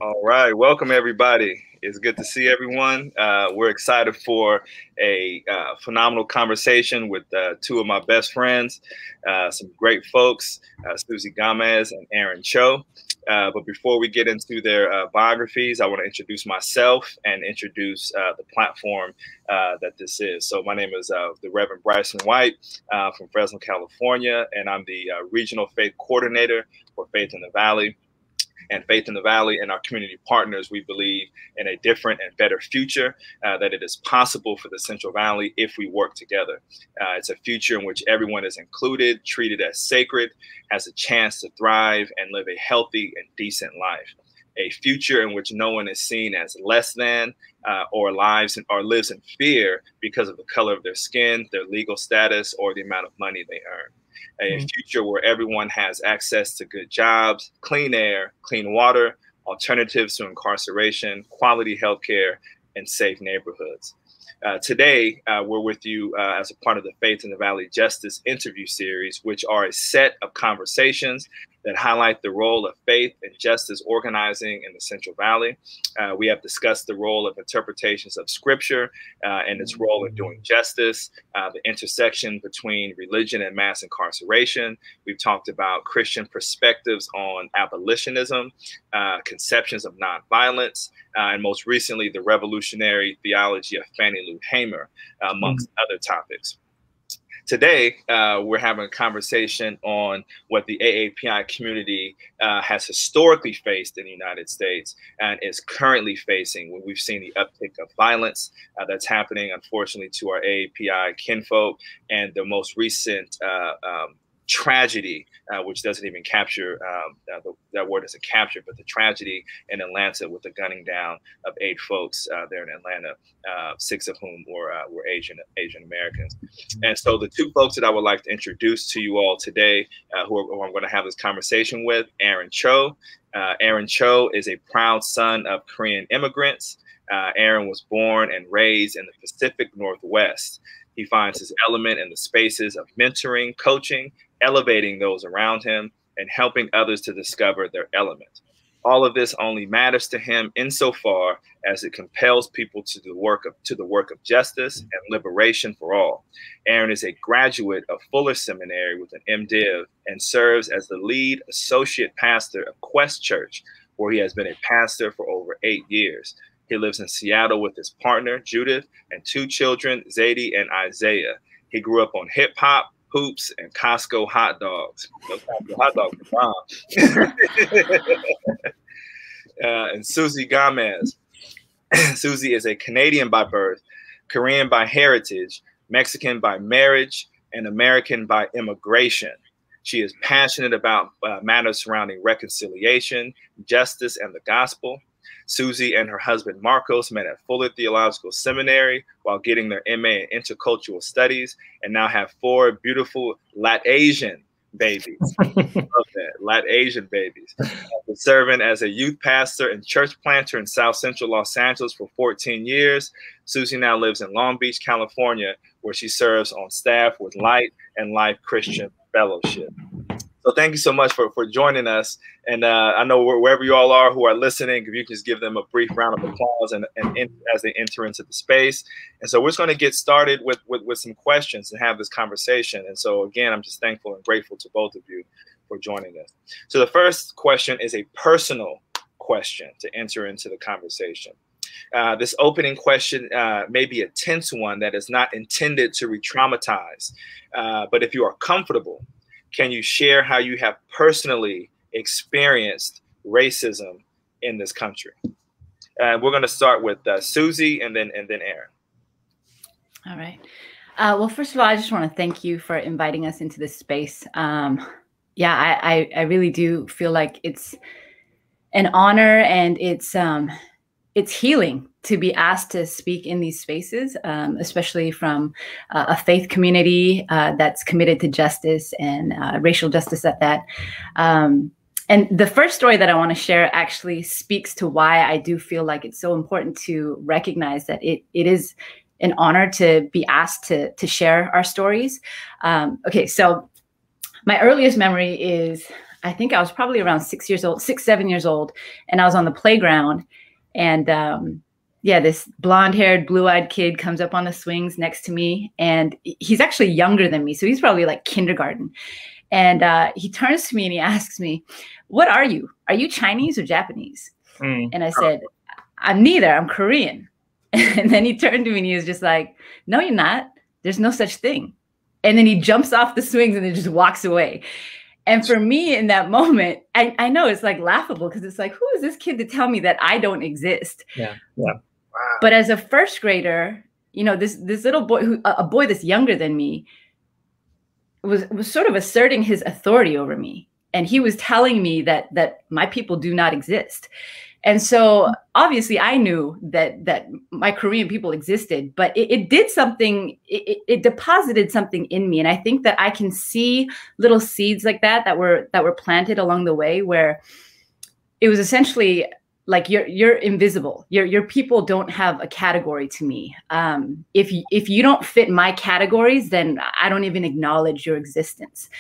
All right, welcome everybody. It's good to see everyone. We're excited for a phenomenal conversation with two of my best friends, some great folks, Susie Gamez and Aaron Cho. But before we get into their biographies, I want to introduce myself and introduce the platform that this is. So my name is the Reverend Bryson White from Fresno, California, and I'm the Regional Faith Coordinator for Faith in the Valley. And Faith in the Valley and our community partners, we believe in a different and better future, that it is possible for the Central Valley if we work together. It's a future in which everyone is included, treated as sacred, has a chance to thrive and live a healthy and decent life. A future in which no one is seen as less than or lives in fear because of the color of their skin, their legal status, or the amount of money they earn. A future where everyone has access to good jobs, clean air, clean water, alternatives to incarceration, quality healthcare, and safe neighborhoods. Today, we're with you as a part of the Faith in the Valley Justice interview series, which are a set of conversations that highlight the role of faith and justice organizing in the Central Valley. We have discussed the role of interpretations of Scripture and its role in doing justice, the intersection between religion and mass incarceration. We've talked about Christian perspectives on abolitionism, conceptions of nonviolence, and most recently, the revolutionary theology of Fannie Lou Hamer, amongst other topics. Today, we're having a conversation on what the AAPI community has historically faced in the United States and is currently facing when we've seen the uptick of violence that's happening, unfortunately, to our AAPI kinfolk, and the most recent tragedy, which doesn't even capture, that word doesn't capture, but the tragedy in Atlanta with the gunning down of 8 folks there in Atlanta, 6 of whom were Asian Americans. And so the 2 folks that I would like to introduce to you all today, who I'm going to have this conversation with, Aaron Cho. Aaron Cho is a proud son of Korean immigrants. Aaron was born and raised in the Pacific Northwest. He finds his element in the spaces of mentoring, coaching, elevating those around him, and helping others to discover their element. All of this only matters to him insofar as it compels people to the work of justice and liberation for all. Aaron is a graduate of Fuller Seminary with an MDiv and serves as the lead associate pastor of Quest Church, where he has been a pastor for over 8 years. He lives in Seattle with his partner, Judith, and 2 children, Zadie and Isaiah. He grew up on hip hop, hoops, and Costco hot dogs. Those Costco hot dogs are bomb. And Susie Gamez. Susie is a Canadian by birth, Korean by heritage, Mexican by marriage, and American by immigration. She is passionate about matters surrounding reconciliation, justice, and the gospel. Susie and her husband Marcos met at Fuller Theological Seminary while getting their MA in Intercultural Studies, and now have 4 beautiful Lat-Asian babies. Love that, Lat-Asian babies. After serving as a youth pastor and church planter in South Central Los Angeles for 14 years, Susie now lives in Long Beach, California, where she serves on staff with Light and Life Christian Fellowship. So thank you so much for joining us. And I know wherever you all are who are listening, if you can just give them a brief round of applause and as they enter into the space. And so we're just going to get started with some questions and have this conversation. And so, again, I'm just thankful and grateful to both of you for joining us. So the first question is a personal question to enter into the conversation. This opening question may be a tense one that is not intended to re-traumatize. But if you are comfortable, can you share how you have personally experienced racism in this country? We're going to start with Susie and then Aaron. All right. Well, first of all, I just want to thank you for inviting us into this space. Yeah, I really do feel like it's an honor, and it's healing to be asked to speak in these spaces, especially from a faith community that's committed to justice and racial justice at that. And the first story that I want to share actually speaks to why I do feel like it's so important to recognize that it is an honor to be asked to share our stories. Okay, so my earliest memory is I think I was probably around 6 years old, 6, 7 years old. And I was on the playground, and yeah, this blonde-haired, blue-eyed kid comes up on the swings next to me, and he's actually younger than me. So he's probably like kindergarten. And he turns to me and he asks me, "What are you? Are you Chinese or Japanese?" And I said, "I'm neither. I'm Korean." And then he turned to me and he was just like, "No, you're not. There's no such thing." And then he jumps off the swings and then just walks away. And for me in that moment, I know it's like laughable, because it's like, who is this kid to tell me that I don't exist? Yeah. Yeah. Wow. But as a first grader, you know, this little boy, a boy that's younger than me, was sort of asserting his authority over me. And he was telling me that my people do not exist. And so obviously I knew that my Korean people existed, but it did something, it deposited something in me. And I think that I can see little seeds like that were planted along the way, where it was essentially like, you're invisible. Your people don't have a category to me. If you don't fit my categories, then I don't even acknowledge your existence.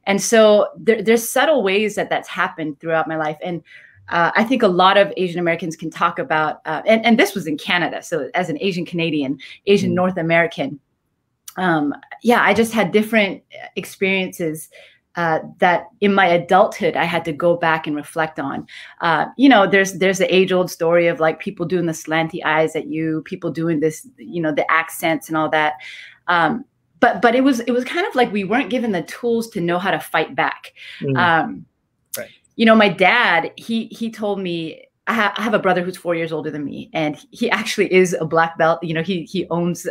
And so there's subtle ways that that's happened throughout my life. And I think a lot of Asian Americans can talk about, and this was in Canada. So as an Asian Canadian, Asian North American, yeah, I just had different experiences that in my adulthood I had to go back and reflect on. You know, there's the age-old story of like people doing the slanty eyes at you, people doing this, you know, the accents and all that. But it was kind of like we weren't given the tools to know how to fight back. Right. You know, my dad, he told me, I have a brother who's 4 years older than me, and he actually is a black belt. You know, he owns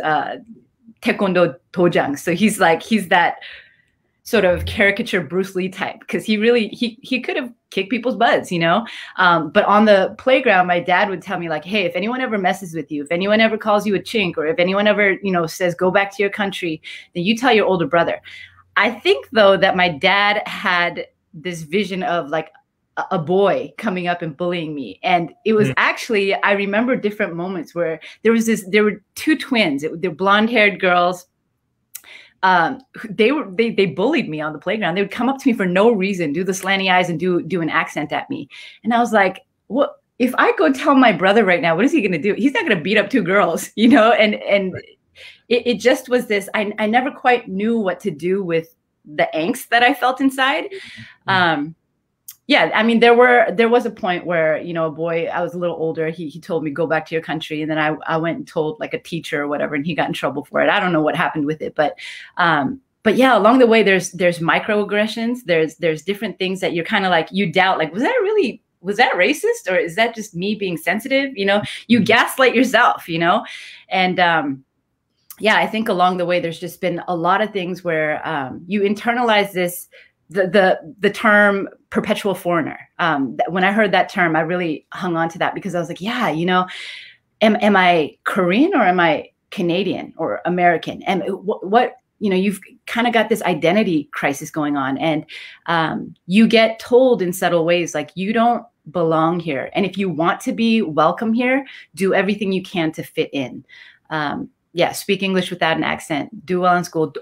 Taekwondo Dojang. So he's that sort of caricature Bruce Lee type, because he could have kicked people's butts, you know. But on the playground, my dad would tell me like, "Hey, if anyone ever messes with you, if anyone ever calls you a chink, or if anyone ever, you know, says go back to your country, then you tell your older brother." I think though that my dad had this vision of like a boy coming up and bullying me. And it was actually, I remember different moments where there were two twins, they're blonde-haired girls. They bullied me on the playground. They would come up to me for no reason, do the slanty eyes and do an accent at me. And I was like, what, if I go tell my brother right now, what is he going to do? He's not going to beat up two girls, you know? And it just was this, I never quite knew what to do with the angst that I felt inside. Yeah, I mean, there was a point where, you know, a boy, I was a little older, he told me, go back to your country. And then I went and told like a teacher or whatever, and he got in trouble for it. I don't know what happened with it, but yeah, along the way, there's microaggressions. There's different things that you're kind of like, you doubt, like, was that racist, or is that just me being sensitive? You know, you gaslight yourself, you know? And yeah, I think along the way, there's just been a lot of things where you internalize this, the term perpetual foreigner. When I heard that term, I really hung on to that, because I was like, yeah, you know, am I Korean or am I Canadian or American? And what you know, you've kind of got this identity crisis going on, and you get told in subtle ways, like, you don't belong here. And if you want to be welcome here, do everything you can to fit in. Yeah, speak English without an accent, do well in school,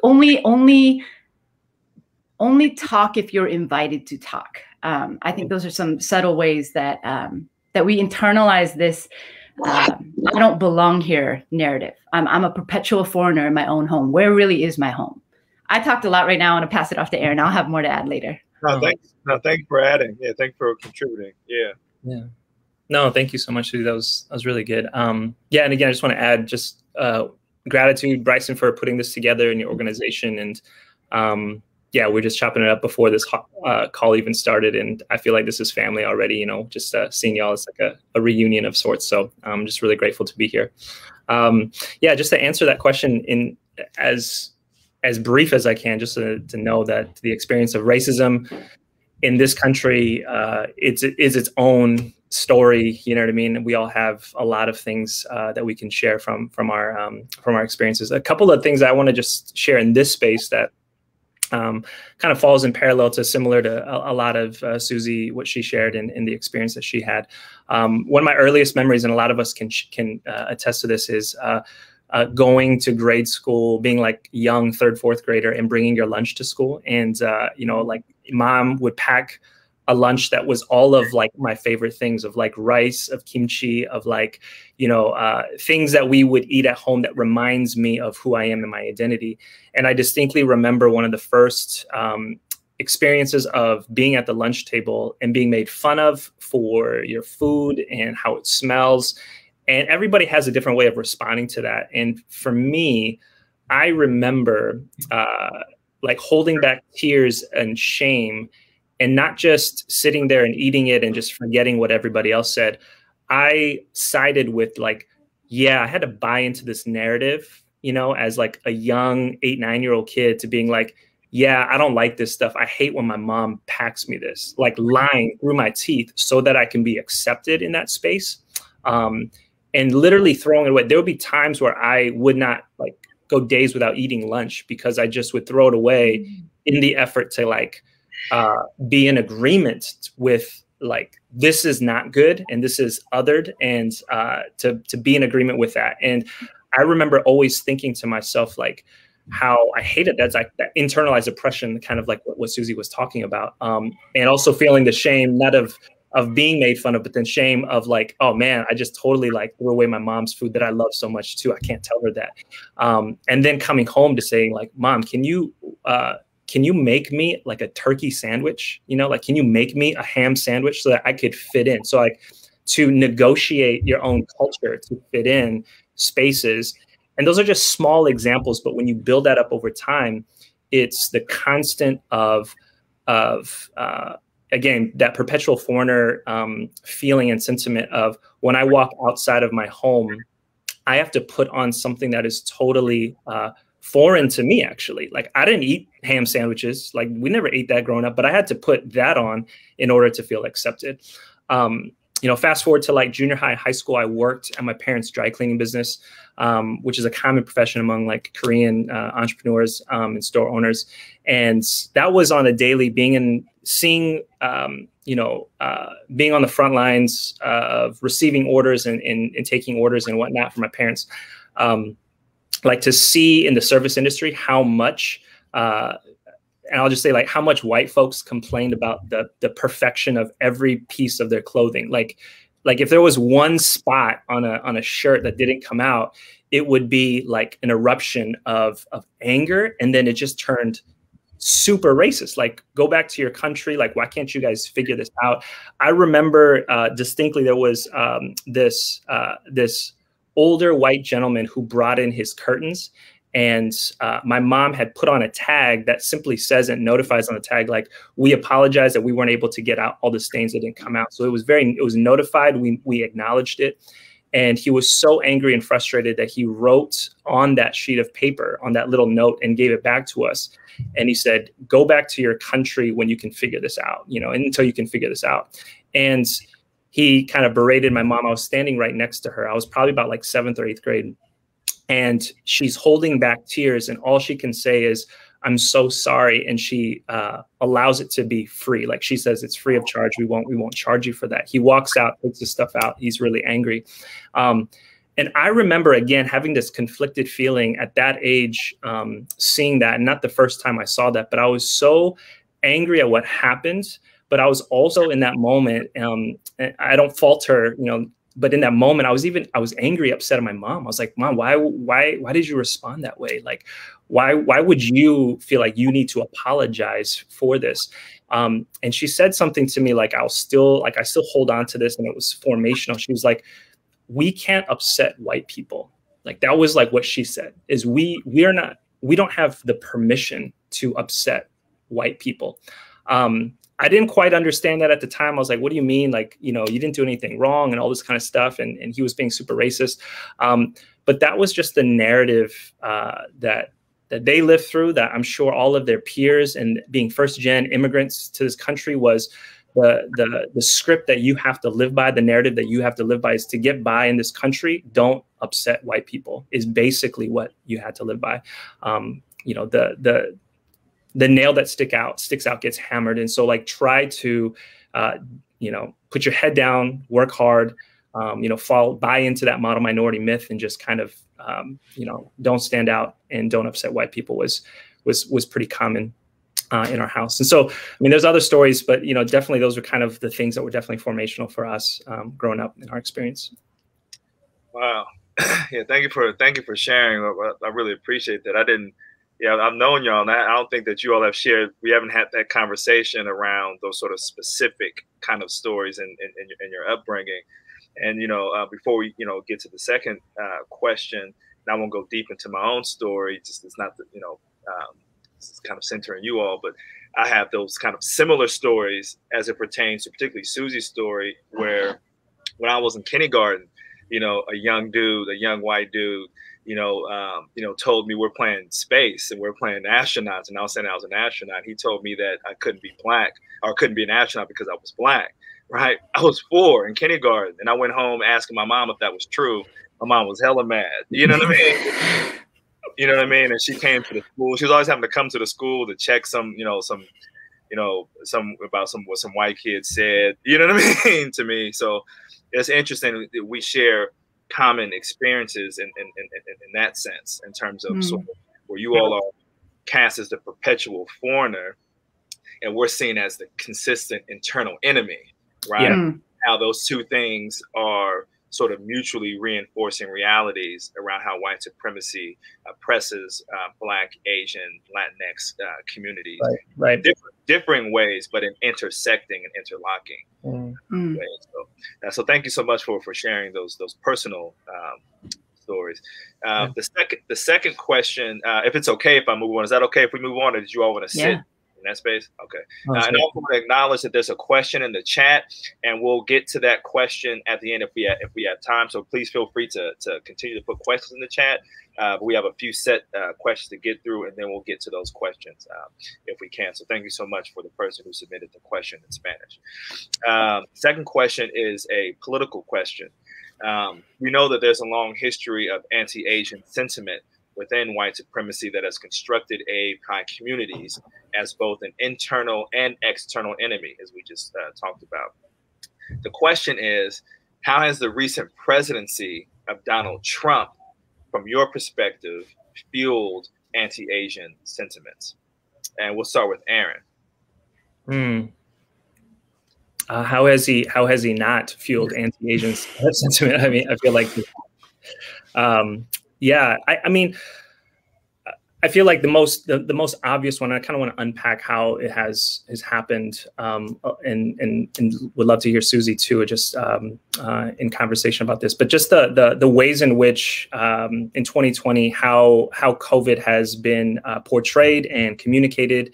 only talk if you're invited to talk. I think those are some subtle ways that that we internalize this I don't belong here narrative. I'm a perpetual foreigner in my own home. Where really is my home? I talked a lot right now. I want to pass it off to Aaron. I'll have more to add later. No, thanks. No, thanks for adding. Yeah, thanks for contributing. Yeah. Yeah. No, thank you so much, Susie. That was really good. Yeah, and again, I just want to add just gratitude, Bryson, for putting this together in your organization. And yeah, we're just chopping it up before this call even started, and I feel like this is family already. You know, just seeing y'all is like a reunion of sorts. So I'm just really grateful to be here. Yeah, just to answer that question in as brief as I can, just to know that the experience of racism in this country is its own story. You know what I mean? We all have a lot of things that we can share from our experiences. A couple of things I want to just share in this space that kind of falls in parallel to similar to a lot of Susie, what she shared in the experience that she had. One of my earliest memories, and a lot of us can attest to this, is going to grade school, being like young 3rd, 4th grader, and bringing your lunch to school. And, you know, like mom would pack a lunch that was all of like my favorite things, of like rice, of kimchi, of like, you know, things that we would eat at home that reminds me of who I am and my identity. And I distinctly remember one of the first experiences of being at the lunch table and being made fun of for your food and how it smells. And everybody has a different way of responding to that. And for me, I remember like holding back tears and shame, and not just sitting there and eating it and just forgetting what everybody else said. I sided with like, yeah, I had to buy into this narrative, you know, as like a young 8, 9-year-old kid, to being like, yeah, I don't like this stuff. I hate when my mom packs me this, like lying through my teeth so that I can be accepted in that space. And literally throwing it away. There would be times where I would not like go days without eating lunch because I just would throw it away in the effort to like be in agreement with like, this is not good and this is othered, and to be in agreement with that. And I remember always thinking to myself, like, how I hated that's like that internalized oppression, kind of like what Susie was talking about. And also feeling the shame, not of being made fun of, but then shame of like, oh man, I just totally like threw away my mom's food that I love so much too. I can't tell her that. And then coming home to saying like, Mom, can you make me like a turkey sandwich? You know, like, can you make me a ham sandwich so that I could fit in? So like to negotiate your own culture to fit in spaces. And those are just small examples, but when you build that up over time, it's the constant of again, that perpetual foreigner feeling and sentiment of when I walk outside of my home, I have to put on something that is totally foreign to me, actually. Like, I didn't eat ham sandwiches. Like, we never ate that growing up, but I had to put that on in order to feel accepted. You know, fast forward to like junior high, high school, I worked at my parents' dry cleaning business, which is a common profession among like Korean entrepreneurs and store owners. And that was on a daily, seeing, you know, being on the front lines of receiving orders and taking orders and whatnot from my parents. Like, to see in the service industry how much, and I'll just say like how much white folks complained about the perfection of every piece of their clothing. Like if there was one spot on a shirt that didn't come out, it would be like an eruption of anger. And then it just turned super racist. Like, go back to your country. Like, why can't you guys figure this out? I remember distinctly there was this older white gentleman who brought in his curtains. And my mom had put on a tag that simply says and notifies on the tag, like, we apologize that we weren't able to get out all the stains that didn't come out. So it was notified. We acknowledged it. And he was so angry and frustrated that he wrote on that sheet of paper, on that little note, and gave it back to us. And he said, go back to your country when you can figure this out, you know, until you can figure this out. And he kind of berated my mom. I was standing right next to her. I was probably about like 7th or 8th grade. And she's holding back tears, and all she can say is, I'm so sorry. And she allows it to be free. Like, she says, it's free of charge. We won't charge you for that. He walks out, takes his stuff out. He's really angry. And I remember, again, having this conflicted feeling at that age, seeing that, and not the first time I saw that, but I was so angry at what happened. But I was also in that moment, and I don't fault her, you know, but in that moment, I was angry, upset at my mom. I was like, Mom, why did you respond that way? Like, why would you feel like you need to apologize for this? And she said something to me, like, I still hold on to this. And it was formational. She was like, we can't upset white people. Like, that was like what she said, is we don't have the permission to upset white people. I didn't quite understand that at the time. I was like, what do you mean? Like, you know, you didn't do anything wrong and all this kind of stuff. And he was being super racist. But that was just the narrative that they lived through, that I'm sure all of their peers, and being first-gen immigrants to this country, was the script that you have to live by, the narrative that you have to live by, is to get by in this country. Don't upset white people, is basically what you had to live by. You know, the nail that sticks out gets hammered. And so, like, try to, you know, put your head down, work hard, you know, buy into that model minority myth, and just kind of, you know, don't stand out and don't upset white people was pretty common. in our house. And so, I mean, there's other stories, but, you know, definitely those are kind of the things that were definitely formational for us growing up in our experience. Wow. Yeah, thank you for sharing. I really appreciate that. I've known y'all, and I don't think that you all have shared. We haven't had that conversation around those sort of specific kind of stories in your upbringing. And before we get to the second question, and I won't go deep into my own story. Just it's not that it's kind of centering you all, but I have those kind of similar stories as it pertains to particularly Susie's story, where when I was in kindergarten, a young white dude, told me we're playing space and we're playing astronauts. And I was saying I was an astronaut. He told me that I couldn't be black or couldn't be an astronaut because I was black, right? I was 4 in kindergarten, and I went home asking my mom if that was true. My mom was hella mad. You know what I mean? You know what I mean? And she came to the school. She was always having to come to the school to check some what some white kid said. You know what I mean to me. So it's interesting that we share common experiences in that sense, in terms of sort of where you all are cast as the perpetual foreigner, and we're seen as the consistent internal enemy, right? Yeah. How those two things are sort of mutually reinforcing realities around how white supremacy oppresses Black, Asian, Latinx communities, right. Differing ways, but in intersecting and interlocking ways. So thank you so much for sharing those personal stories. The second question, if it's okay if I move on, is that okay if we move on, or did you all want to sit in that space? Okay. And I also want to acknowledge that there's a question in the chat, and we'll get to that question at the end if we have time. So please feel free to continue to put questions in the chat. But we have a few set questions to get through, and then we'll get to those questions if we can. So thank you so much for the person who submitted the question in Spanish. Second question is a political question. We know that there's a long history of anti-Asian sentiment within white supremacy that has constructed AAPI communities as both an internal and external enemy, as we just talked about. The question is, how has the recent presidency of Donald Trump, from your perspective, fueled anti-Asian sentiments? And we'll start with Aaron. How has he not fueled anti-Asian sentiment? I mean, I feel like, I mean, I feel like the most obvious one, I kind of want to unpack how it has happened, and would love to hear Susie too, just in conversation about this. But just the ways in which in 2020 how COVID has been portrayed and communicated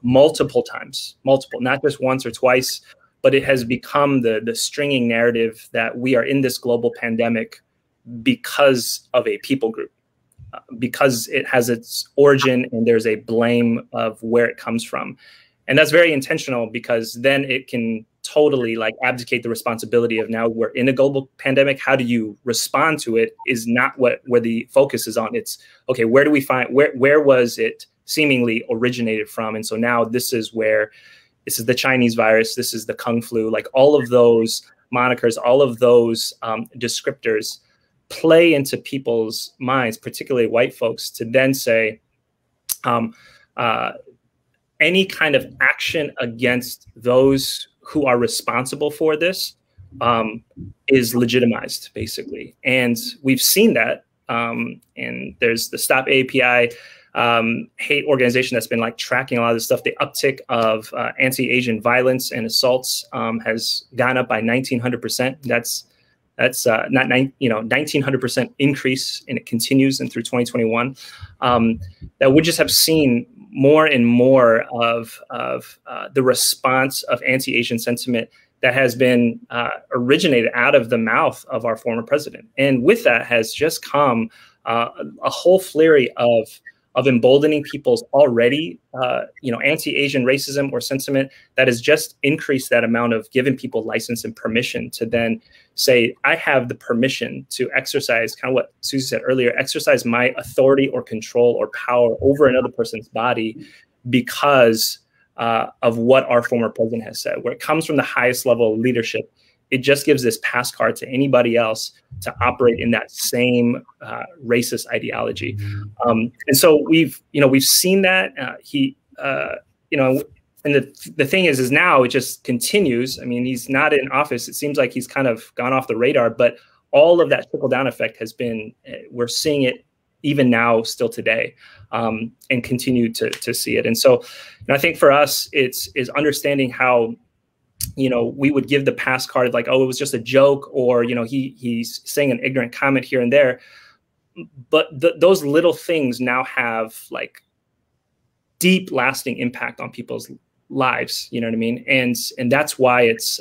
multiple times, not just once or twice, but it has become the stringing narrative that we are in this global pandemic because of a people group. Because it has its origin and there's a blame of where it comes from. And that's very intentional, because then it can totally like abdicate the responsibility of, now we're in a global pandemic. How do you respond to it is not where the focus is on. It's, okay, where do we find, where was it seemingly originated from? And so now this is the Chinese virus, this is the Kung flu, like all of those monikers, all of those descriptors play into people's minds, particularly white folks, to then say any kind of action against those who are responsible for this is legitimized, basically. And we've seen that. And there's the Stop AAPI hate organization that's been like tracking a lot of this stuff. The uptick of anti-Asian violence and assaults has gone up by 1,900%. That's not 1,900% increase, and it continues and through 2021. That we just have seen more and more of the response of anti-Asian sentiment that has been originated out of the mouth of our former president. And with that has just come a whole flurry of emboldening people's already, anti-Asian racism or sentiment that has just increased that amount of giving people license and permission to then say, I have the permission to exercise, kind of what Susie said earlier, exercise my authority or control or power over another person's body because of what our former president has said. Where it comes from the highest level of leadership, it just gives this pass card to anybody else to operate in that same racist ideology. And so we've seen that you know, and the thing is now it just continues. I mean, he's not in office. It seems like he's kind of gone off the radar, but all of that trickle down effect has been, we're seeing it even now, still today, and continue to see it. And so, you know, I think for us, is understanding how, you know, we would give the pass card like, oh, it was just a joke, or, you know, he's saying an ignorant comment here and there. But those little things now have like deep lasting impact on people's lives. You know what I mean? And that's why it's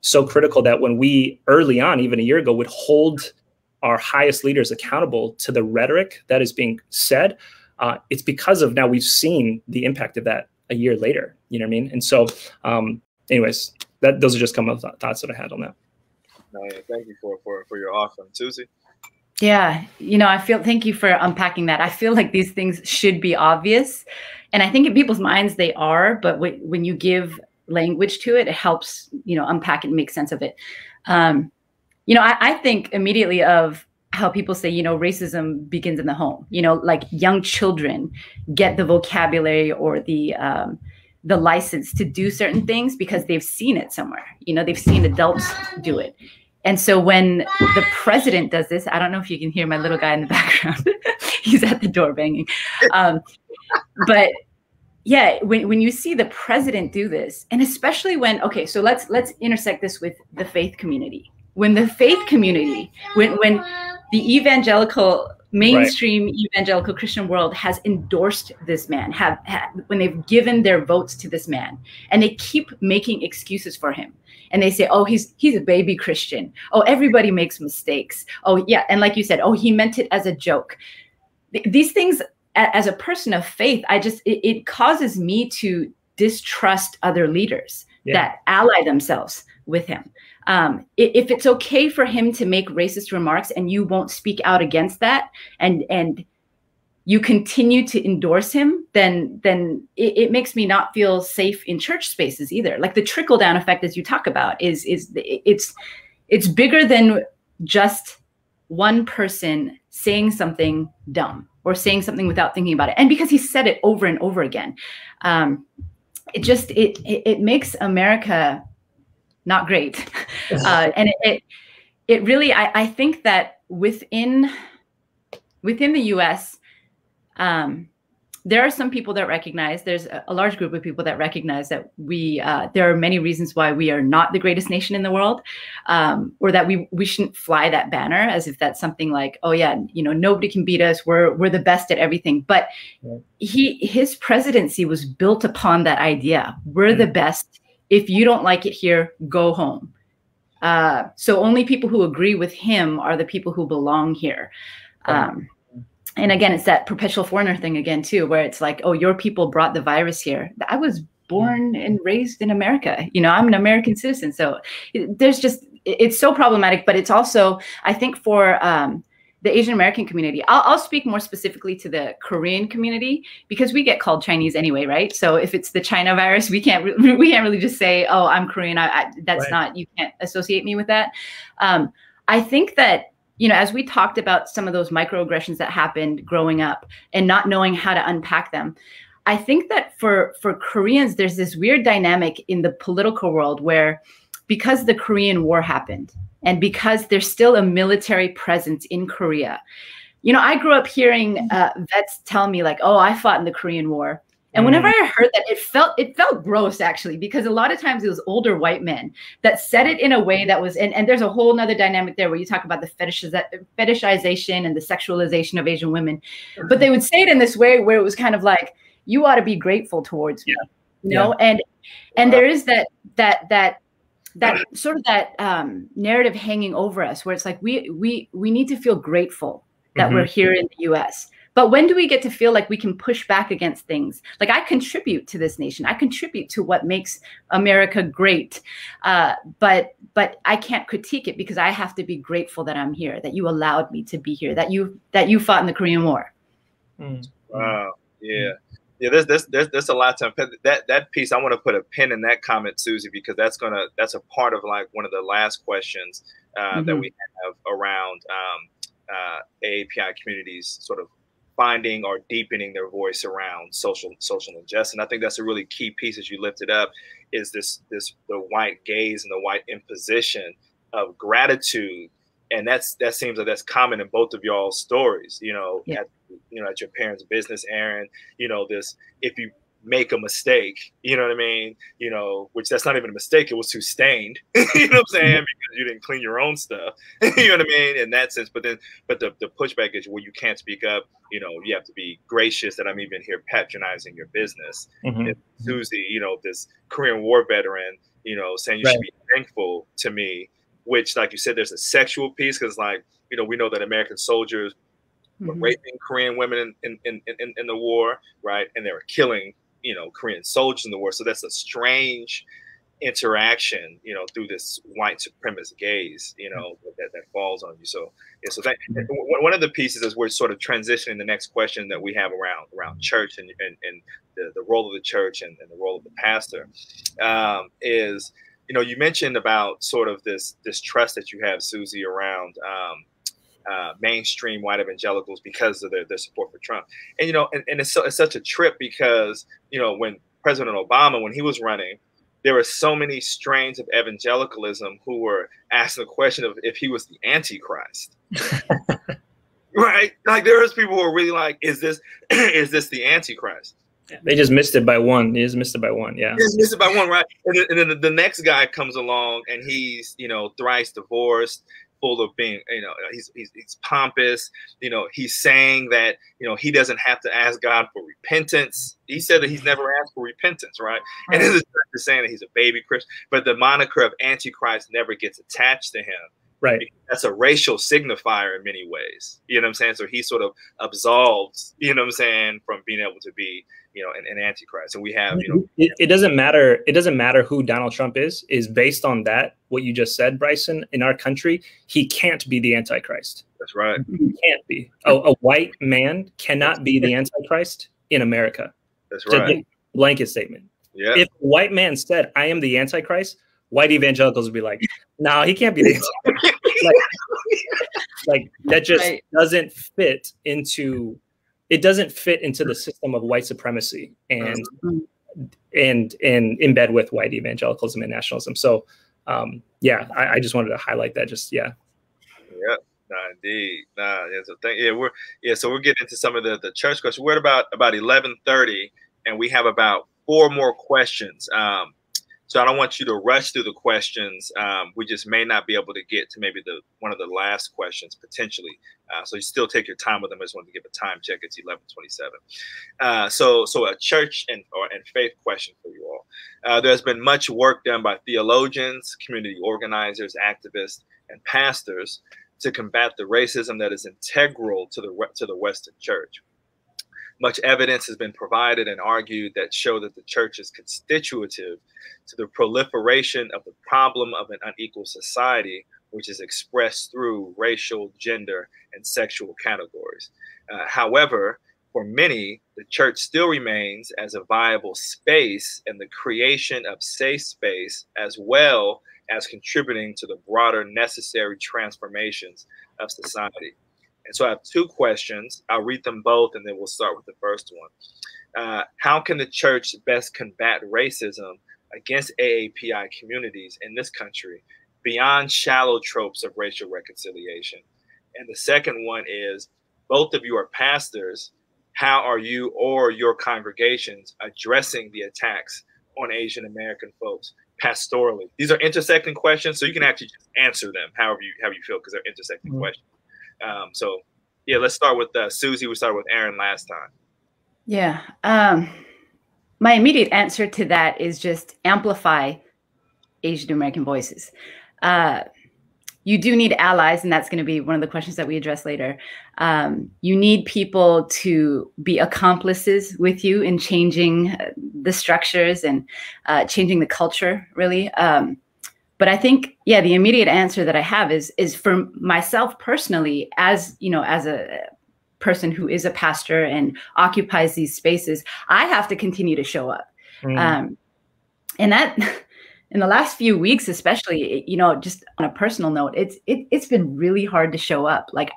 so critical that when we early on, even a year ago, would hold our highest leaders accountable to the rhetoric that is being said, it's because of now we've seen the impact of that a year later. You know what I mean? And so, anyways, those are just some of the thoughts that I had on that. No, yeah, thank you for your offering, Susie. Yeah, you know, thank you for unpacking that. I feel like these things should be obvious. And I think in people's minds they are, but when you give language to it, it helps, you know, unpack it and make sense of it. You know, I think immediately of how people say, you know, racism begins in the home. You know, like young children get the vocabulary or the license to do certain things because they've seen it somewhere. You know, they've seen adults do it. And so when the president does this, I don't know if you can hear my little guy in the background. He's at the door banging. But yeah, when you see the president do this, and especially when, okay, so let's intersect this with the faith community. When the faith community, when the evangelical, mainstream evangelical Christian world has endorsed this man, when they've given their votes to this man, and they keep making excuses for him. And they say, oh, he's a baby Christian. Oh, everybody makes mistakes. Oh, yeah. And like you said, oh, he meant it as a joke. These things, as a person of faith, it causes me to distrust other leaders that ally themselves with him. If it's okay for him to make racist remarks and you won't speak out against that, and you continue to endorse him, then it makes me not feel safe in church spaces either. Like the trickle down effect, as you talk about, it's bigger than just one person saying something dumb or saying something without thinking about it. And because he said it over and over again, it makes America not great. And it really, I think that within the US, there are some people that recognize, there's a large group of people that recognize that there are many reasons why we are not the greatest nation in the world, or that we shouldn't fly that banner as if that's something like, oh yeah, you know, nobody can beat us. We're the best at everything. But his presidency was built upon that idea. We're the best. If you don't like it here, go home. So only people who agree with him are the people who belong here. And again, it's that perpetual foreigner thing again, too, where it's like, oh, your people brought the virus here. I was born and raised in America. You know, I'm an American citizen. So it's so problematic. But it's also, I think, for the Asian American community, I'll speak more specifically to the Korean community, because we get called Chinese anyway, right? So if it's the China virus, we can't really just say, oh, I'm Korean. That's not, you can't associate me with that. I think that, you know, as we talked about some of those microaggressions that happened growing up and not knowing how to unpack them, I think that for Koreans, there's this weird dynamic in the political world where, because the Korean War happened and because there's still a military presence in Korea, you know, I grew up hearing vets tell me like, oh, I fought in the Korean War. And whenever I heard that, it felt gross, actually, because a lot of times it was older white men that said it in a way that was, and there's a whole nother dynamic there where you talk about the fetishization and the sexualization of Asian women, but they would say it in this way where it was kind of like, you ought to be grateful towards me, you know? And there is that sort of that narrative hanging over us where it's like, we need to feel grateful that we're here in the US. But when do we get to feel like we can push back against things? Like, I contribute to this nation. I contribute to what makes America great. But I can't critique it because I have to be grateful that I'm here, that you allowed me to be here, that you fought in the Korean War. Wow. Yeah. Yeah, there's a lot to unpack. That piece, I want to put a pin in that comment, Susie, because that's a part of like one of the last questions that we have around AAPI communities sort of finding or deepening their voice around social injustice. And I think that's a really key piece as you lifted up, is the white gaze and the white imposition of gratitude. And that seems like that's common in both of y'all's stories, at your parents' business, Aaron, this, if you make a mistake, you know what I mean? Which that's not even a mistake. It was too stained, you know what I'm saying? Because you didn't clean your own stuff, you know what I mean? In that sense, but the pushback is where you can't speak up, you have to be gracious that I'm even here patronizing your business. And Susie, this Korean War veteran, saying you should be thankful to me, which, like you said, there's a sexual piece, because we know that American soldiers were raping Korean women in the war, right? And they were killing Korean soldiers in the war. So that's a strange interaction, through this white supremacist gaze, that falls on you. So one of the pieces, as we're sort of transitioning the next question that we have around church and the role of the church and the role of the pastor, is, you mentioned about sort of this trust that you have, Susie, around mainstream white evangelicals because of their support for Trump. And, and it's such a trip because, when President Obama, when he was running, there were so many strains of evangelicalism who were asking the question of if he was the Antichrist. Right? Like, there was people who were really like, is this the Antichrist? They just missed it by one. They just missed it by one. Yeah. They just missed it by one, right? And then the next guy comes along and he's, thrice divorced, full of being, he's pompous, he's saying that, he doesn't have to ask God for repentance. He said that he's never asked for repentance, right? And this is saying that he's a baby Christian, but the moniker of Antichrist never gets attached to him. Right. That's a racial signifier in many ways. You know what I'm saying? So he sort of absolves, from being able to be, an Antichrist. And we have, it doesn't matter. It doesn't matter who Donald Trump is based on that. What you just said, Bryson, in our country, he can't be the Antichrist. That's right. He can't be. A white man cannot be the Antichrist in America. That's right. Blanket statement. Yeah. If a white man said, I am the Antichrist, white evangelicals would be like, no, he can't be the Antichrist. like that just doesn't fit into the system of white supremacy and in bed with white evangelicalism and nationalism. So I just wanted to highlight that. Yeah. Indeed. So we're getting into some of the church questions. We're at about 11:30, and we have about 4 more questions. So I don't want you to rush through the questions. We just may not be able to get to maybe one of the last questions potentially. So you still take your time with them. I just wanted to give a time check. It's 11:27. So a church and faith question for you all. There's been much work done by theologians, community organizers, activists, and pastors to combat the racism that is integral to the Western church. Much evidence has been provided and argued that show that the church is constitutive to the proliferation of the problem of an unequal society, which is expressed through racial, gender, and sexual categories. However, for many, the church still remains as a viable space in the creation of safe space, as well as contributing to the broader necessary transformations of society. And so I have 2 questions. I'll read them both, and then we'll start with the first one. How can the church best combat racism against AAPI communities in this country beyond shallow tropes of racial reconciliation? And the second one is, both of you are pastors. How are you or your congregations addressing the attacks on Asian American folks pastorally? These are intersecting questions, so you can actually just answer them however you feel, because they're intersecting questions. Let's start with Susie. We started with Aaron last time. Yeah. My immediate answer to that is just amplify Asian American voices. You do need allies, and that's going to be one of the questions that we address later. You need people to be accomplices with you in changing the structures and changing the culture, really. But I think, the immediate answer that I have is for myself personally, as a person who is a pastor and occupies these spaces, I have to continue to show up. And that, in the last few weeks, especially, just on a personal note, it's been really hard to show up. Like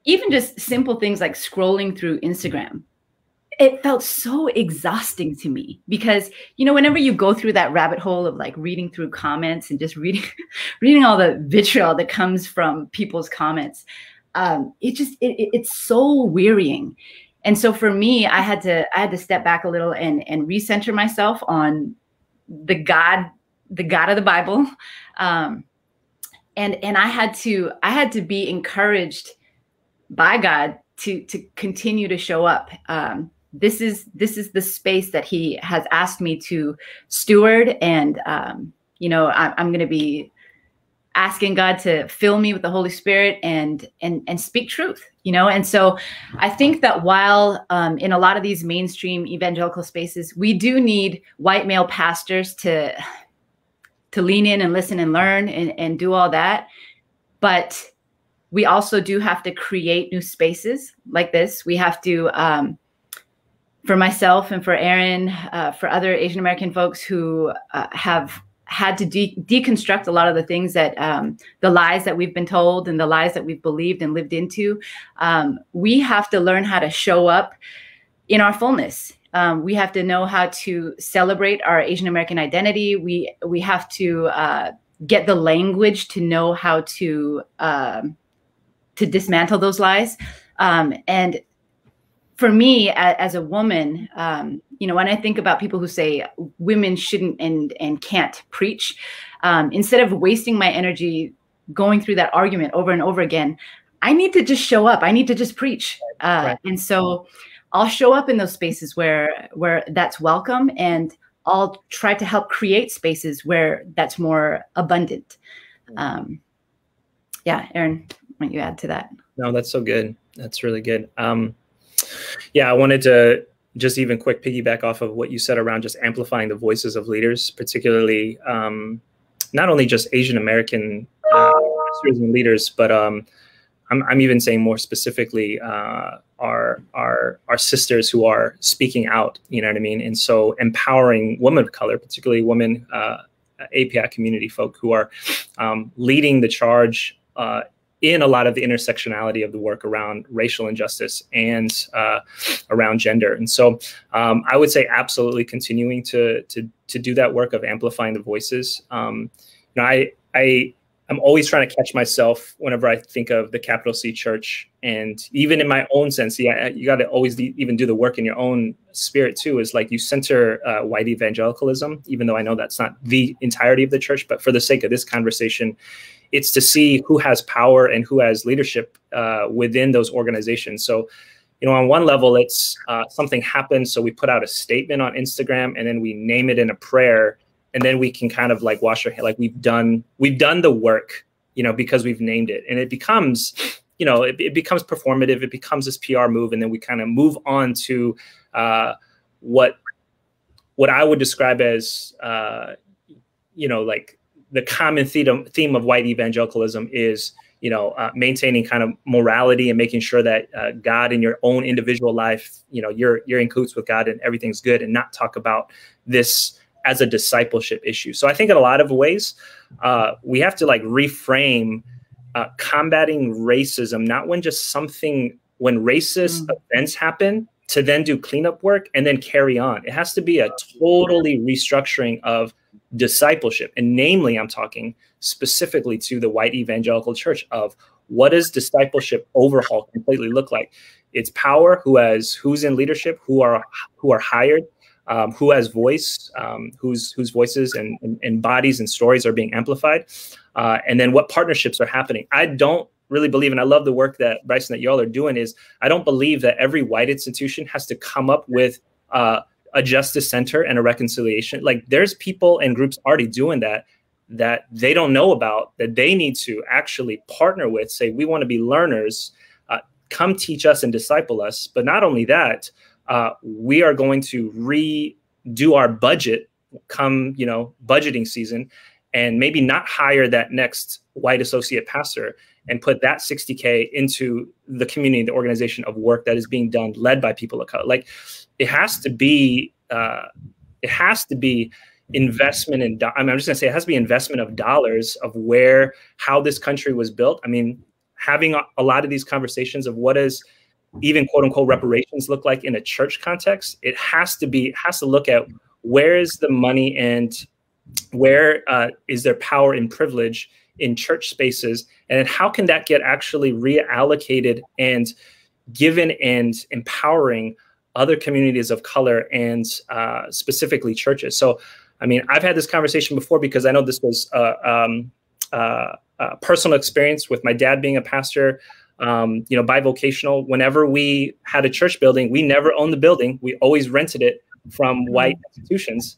even just simple things like scrolling through Instagram, it felt so exhausting to me because, you know, whenever you go through that rabbit hole of like reading through comments and just reading all the vitriol that comes from people's comments, it's so wearying. And so for me, I had to step back a little and recenter myself on the God of the Bible. And I had to be encouraged by God to continue to show up. This is the space that he has asked me to steward. And, you know, I'm going to be asking God to fill me with the Holy Spirit and speak truth, you know? And so I think that while in a lot of these mainstream evangelical spaces, we do need white male pastors to lean in and listen and learn and do all that. But we also do have to create new spaces like this. We have to, for myself and for Aaron, for other Asian American folks who have had to deconstruct a lot of the things that the lies that we've been told and the lies that we've believed and lived into. We have to learn how to show up in our fullness. We have to know how to celebrate our Asian American identity. We have to get the language to know how to dismantle those lies. And for me, as a woman, you know, when I think about people who say women shouldn't and can't preach, instead of wasting my energy going through that argument over and over again, I need to just show up. I need to just preach. Right. And so I'll show up in those spaces where that's welcome, and I'll try to help create spaces where that's more abundant. Yeah, Aaron, why don't you add to that? No, that's so good. That's really good. Yeah, I wanted to just even quick piggyback off of what you said around just amplifying the voices of leaders, particularly not only just Asian American pastors and leaders, but I'm even saying more specifically our sisters who are speaking out. You know what I mean? And so empowering women of color, particularly women, API community folk who are leading the charge in a lot of the intersectionality of the work around racial injustice and around gender. And so I would say absolutely continuing to do that work of amplifying the voices. You know, I'm always trying to catch myself whenever I think of the capital C church, and even in my own sense, yeah, you got to always even do the work in your own spirit too, is like you center white evangelicalism, even though I know that's not the entirety of the church, but for the sake of this conversation, it's to see who has power and who has leadership within those organizations. So, you know, on one level, it's something happens, so we put out a statement on Instagram, and then we name it in a prayer, and then we can kind of like wash our hands, like we've done the work, you know, because we've named it, and it becomes, you know, it becomes performative, it becomes this PR move, and then we kind of move on to what I would describe as, you know, like the common theme of white evangelicalism is, you know, maintaining kind of morality and making sure that God in your own individual life, you know, you're in cahoots with God and everything's good, and not talk about this as a discipleship issue. So I think in a lot of ways, we have to like reframe combating racism, not when racist events happen, to then do cleanup work and then carry on. It has to be a totally restructuring of discipleship. And namely, I'm talking specifically to the white evangelical church of what does discipleship overhaul completely look like? It's power, who's in leadership, who are hired, who has voice, whose voices and bodies and stories are being amplified, and then what partnerships are happening. I don't really believe, and I love the work that Bryson, that y'all are doing, is I don't believe that every white institution has to come up with a justice center and a reconciliation. Like there's people and groups already doing that they don't know about, that they need to actually partner with, say, we want to be learners, come teach us and disciple us. But not only that, we are going to redo our budget come, you know, budgeting season, and maybe not hire that next white associate pastor and put that $60K into the community, the organization of work that is being done, led by people of color. Like it has to be investment in, I'm just gonna say it has to be investment of dollars of how this country was built. I mean, having a lot of these conversations of what does even quote unquote reparations look like in a church context, it has to look at where is the money and where is there power and privilege in church spaces, and then how can that get actually reallocated and given and empowering other communities of color and specifically churches. So, I mean, I've had this conversation before because I know this was a personal experience with my dad being a pastor, bivocational. Whenever we had a church building, we never owned the building. We always rented it from white institutions.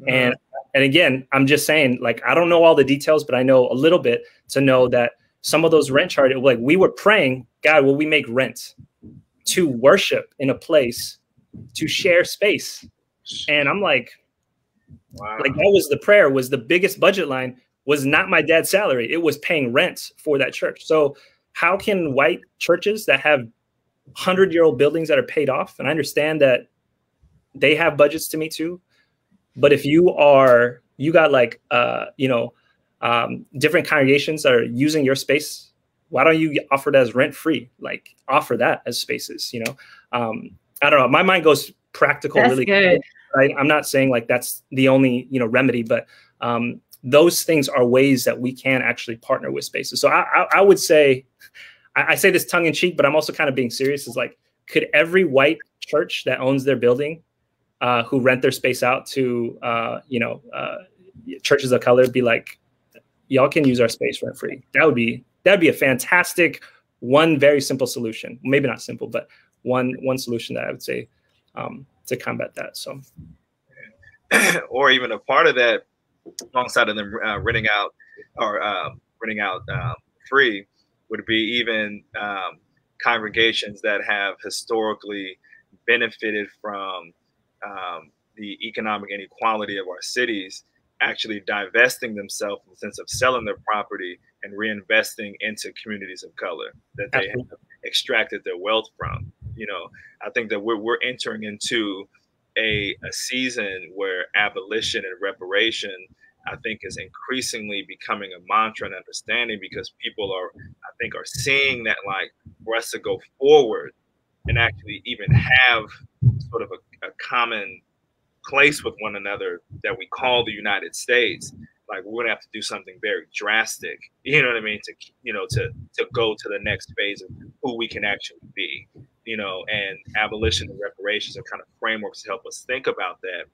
And again, I'm just saying, like, I don't know all the details, but I know a little bit to know that some of those rent charges, like we were praying, God, will we make rent to worship in a place, to share space? And I'm like, wow. Like that was the prayer, was the biggest budget line, was not my dad's salary. It was paying rent for that church. So how can white churches that have 100-year-old buildings that are paid off, and I understand that they have budgets to meet too, but if you got like, different congregations that are using your space, why don't you offer it as rent free? Like offer that as spaces, I don't know. My mind goes practical. That's really good. I'm not saying like that's the only, remedy, but those things are ways that we can actually partner with spaces. So I would say, I say this tongue in cheek, but I'm also kind of being serious, is like, could every white church that owns their building, who rent their space out to, churches of color, be like, y'all can use our space rent free? That'd be a fantastic, one very simple solution. Maybe not simple, but one solution that I would say to combat that. So, or even a part of that, alongside of them renting out free, would be even congregations that have historically benefited from the economic inequality of our cities, actually divesting themselves in the sense of selling their property and reinvesting into communities of color that they have extracted their wealth from. I think that we're entering into a season where abolition and reparation, I think, is increasingly becoming a mantra and understanding, because people are seeing that, like, for us to go forward and actually even have sort of a common place with one another that we call the United States, like, we're gonna have to do something very drastic, you know what I mean, to go to the next phase of who we can actually be, and abolition and reparations are kind of frameworks to help us think about that,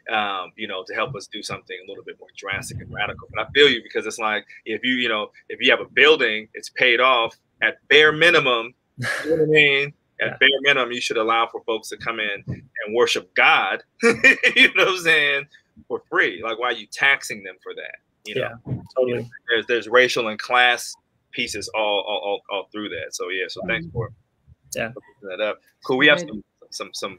to help us do something a little bit more drastic and radical. But I feel you, because it's like, if you have a building, it's paid off at bare minimum, you know what I mean? At bare minimum, you should allow for folks to come in and worship God, you know what I'm saying, for free. Like, why are you taxing them for that? Yeah, totally. There's racial and class pieces all through that. So yeah, so thanks for looking that up. Cool. We have some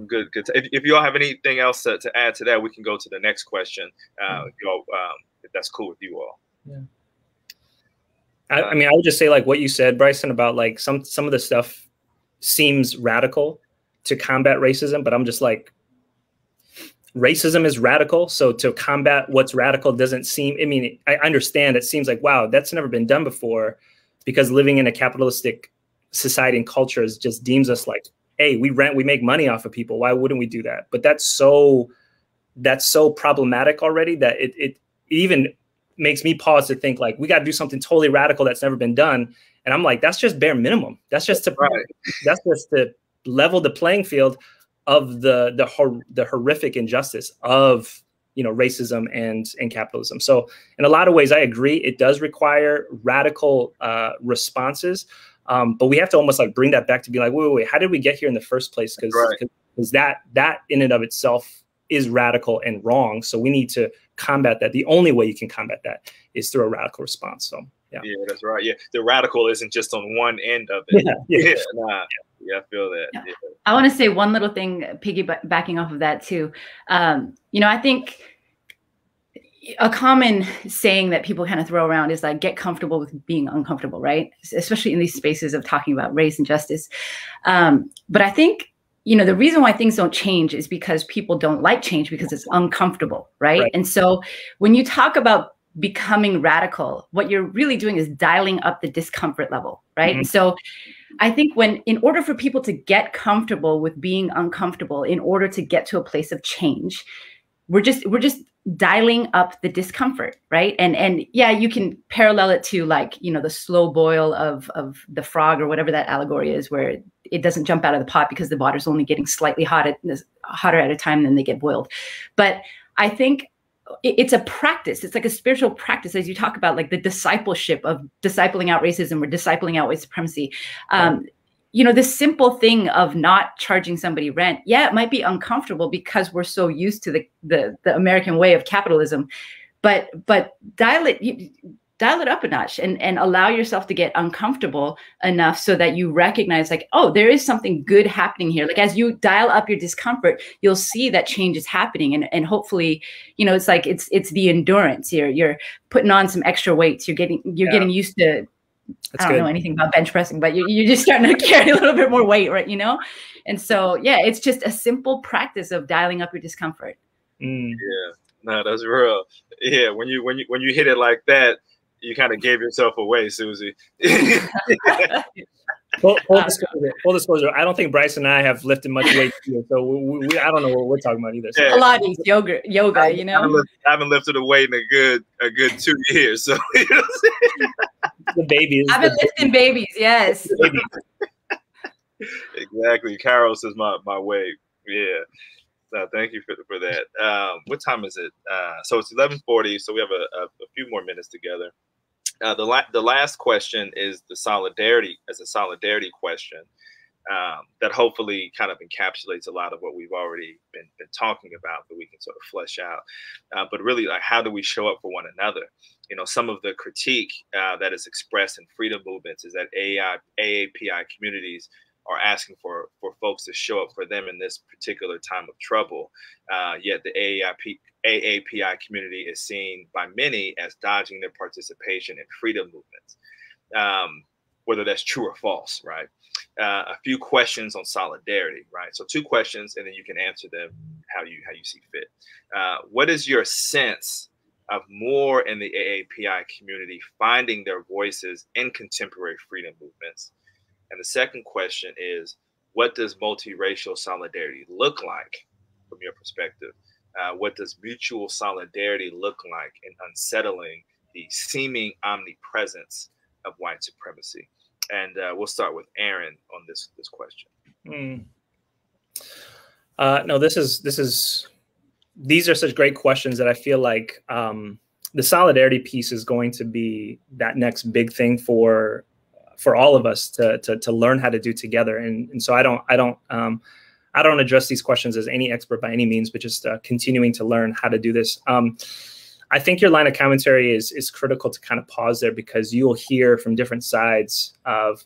good. If you all have anything else to add to that, we can go to the next question. If that's cool with you all. Yeah. I mean, I would just say, like what you said, Bryson, about like some of the stuff seems radical to combat racism, but I'm just like, racism is radical. So to combat what's radical doesn't seem, I mean, I understand it seems like, wow, that's never been done before, because living in a capitalistic society and culture just deems us like, hey, we make money off of people. Why wouldn't we do that? But that's so problematic already that it even makes me pause to think, like, we got to do something totally radical that's never been done. And I'm like, that's just bare minimum. That's just to level the playing field of the horrific injustice of racism and capitalism. So in a lot of ways, I agree. It does require radical responses, but we have to almost like bring that back to be like, wait, how did we get here in the first place? Because that in and of itself is radical and wrong. So we need to combat that. The only way you can combat that is through a radical response. So yeah, that's right. Yeah, the radical isn't just on one end of it. Yeah, I feel that. Yeah. I want to say one little thing, piggybacking off of that too. I think a common saying that people kind of throw around is like, get comfortable with being uncomfortable, right? Especially in these spaces of talking about race and justice. But I think, the reason why things don't change is because people don't like change, because it's uncomfortable, right? And so when you talk about becoming radical. What you're really doing is dialing up the discomfort level, right? Mm-hmm. So I think in order for people to get comfortable with being uncomfortable, in order to get to a place of change, we're just dialing up the discomfort, right? And yeah, you can parallel it to, like, you know, the slow boil of the frog, or whatever that allegory is, where it doesn't jump out of the pot because the water's only getting slightly hotter at a time, than they get boiled. But I think it's a practice. It's like a spiritual practice, as you talk about, like the discipleship of discipling out racism or discipling out white supremacy. You know, the simple thing of not charging somebody rent, yeah, it might be uncomfortable because we're so used to the American way of capitalism, but dial it up a notch and allow yourself to get uncomfortable enough so that you recognize, like, oh, there is something good happening here. Like, as you dial up your discomfort, you'll see that change is happening. And hopefully, you know, it's like, it's the endurance. You're putting on some extra weights. You're getting used to, I don't know anything about bench pressing, but you're just starting to carry a little bit more weight, right? You know? And so, yeah, it's just a simple practice of dialing up your discomfort. Yeah, no, that's real. Yeah. When you hit it like that, you kind of gave yourself away, Susie. Full disclosure, I don't think Bryce and I have lifted much weight here, so we I don't know what we're talking about either. So. Yeah. Pilates, yoga, you know. I haven't lifted a weight in a good 2 years, so you know what I'm saying? The babies. I've been lifting babies, yes. Exactly. Carol says my weight. Yeah. So thank you for that. What time is it? So it's 11:40. So we have a few more minutes together. The last question is the solidarity question that hopefully kind of encapsulates a lot of what we've already been talking about, that we can sort of flesh out. But really, like, how do we show up for one another? You know, some of the critique that is expressed in freedom movements is that AAPI communities are asking for folks to show up for them in this particular time of trouble. Yet the AAPI community is seen by many as dodging their participation in freedom movements, whether that's true or false, right? A few questions on solidarity, right? So 2 questions, and then you can answer them how you see fit. What is your sense of more in the AAPI community finding their voices in contemporary freedom movements? And the second question is, what does multiracial solidarity look like from your perspective? What does mutual solidarity look like in unsettling the seeming omnipresence of white supremacy? And we'll start with Aaron on this question. No, these are such great questions that I feel like the solidarity piece is going to be that next big thing for all of us to learn how to do together. And so I don't address these questions as any expert by any means, but just continuing to learn how to do this. I think your line of commentary is critical to kind of pause there, because you'll hear from different sides of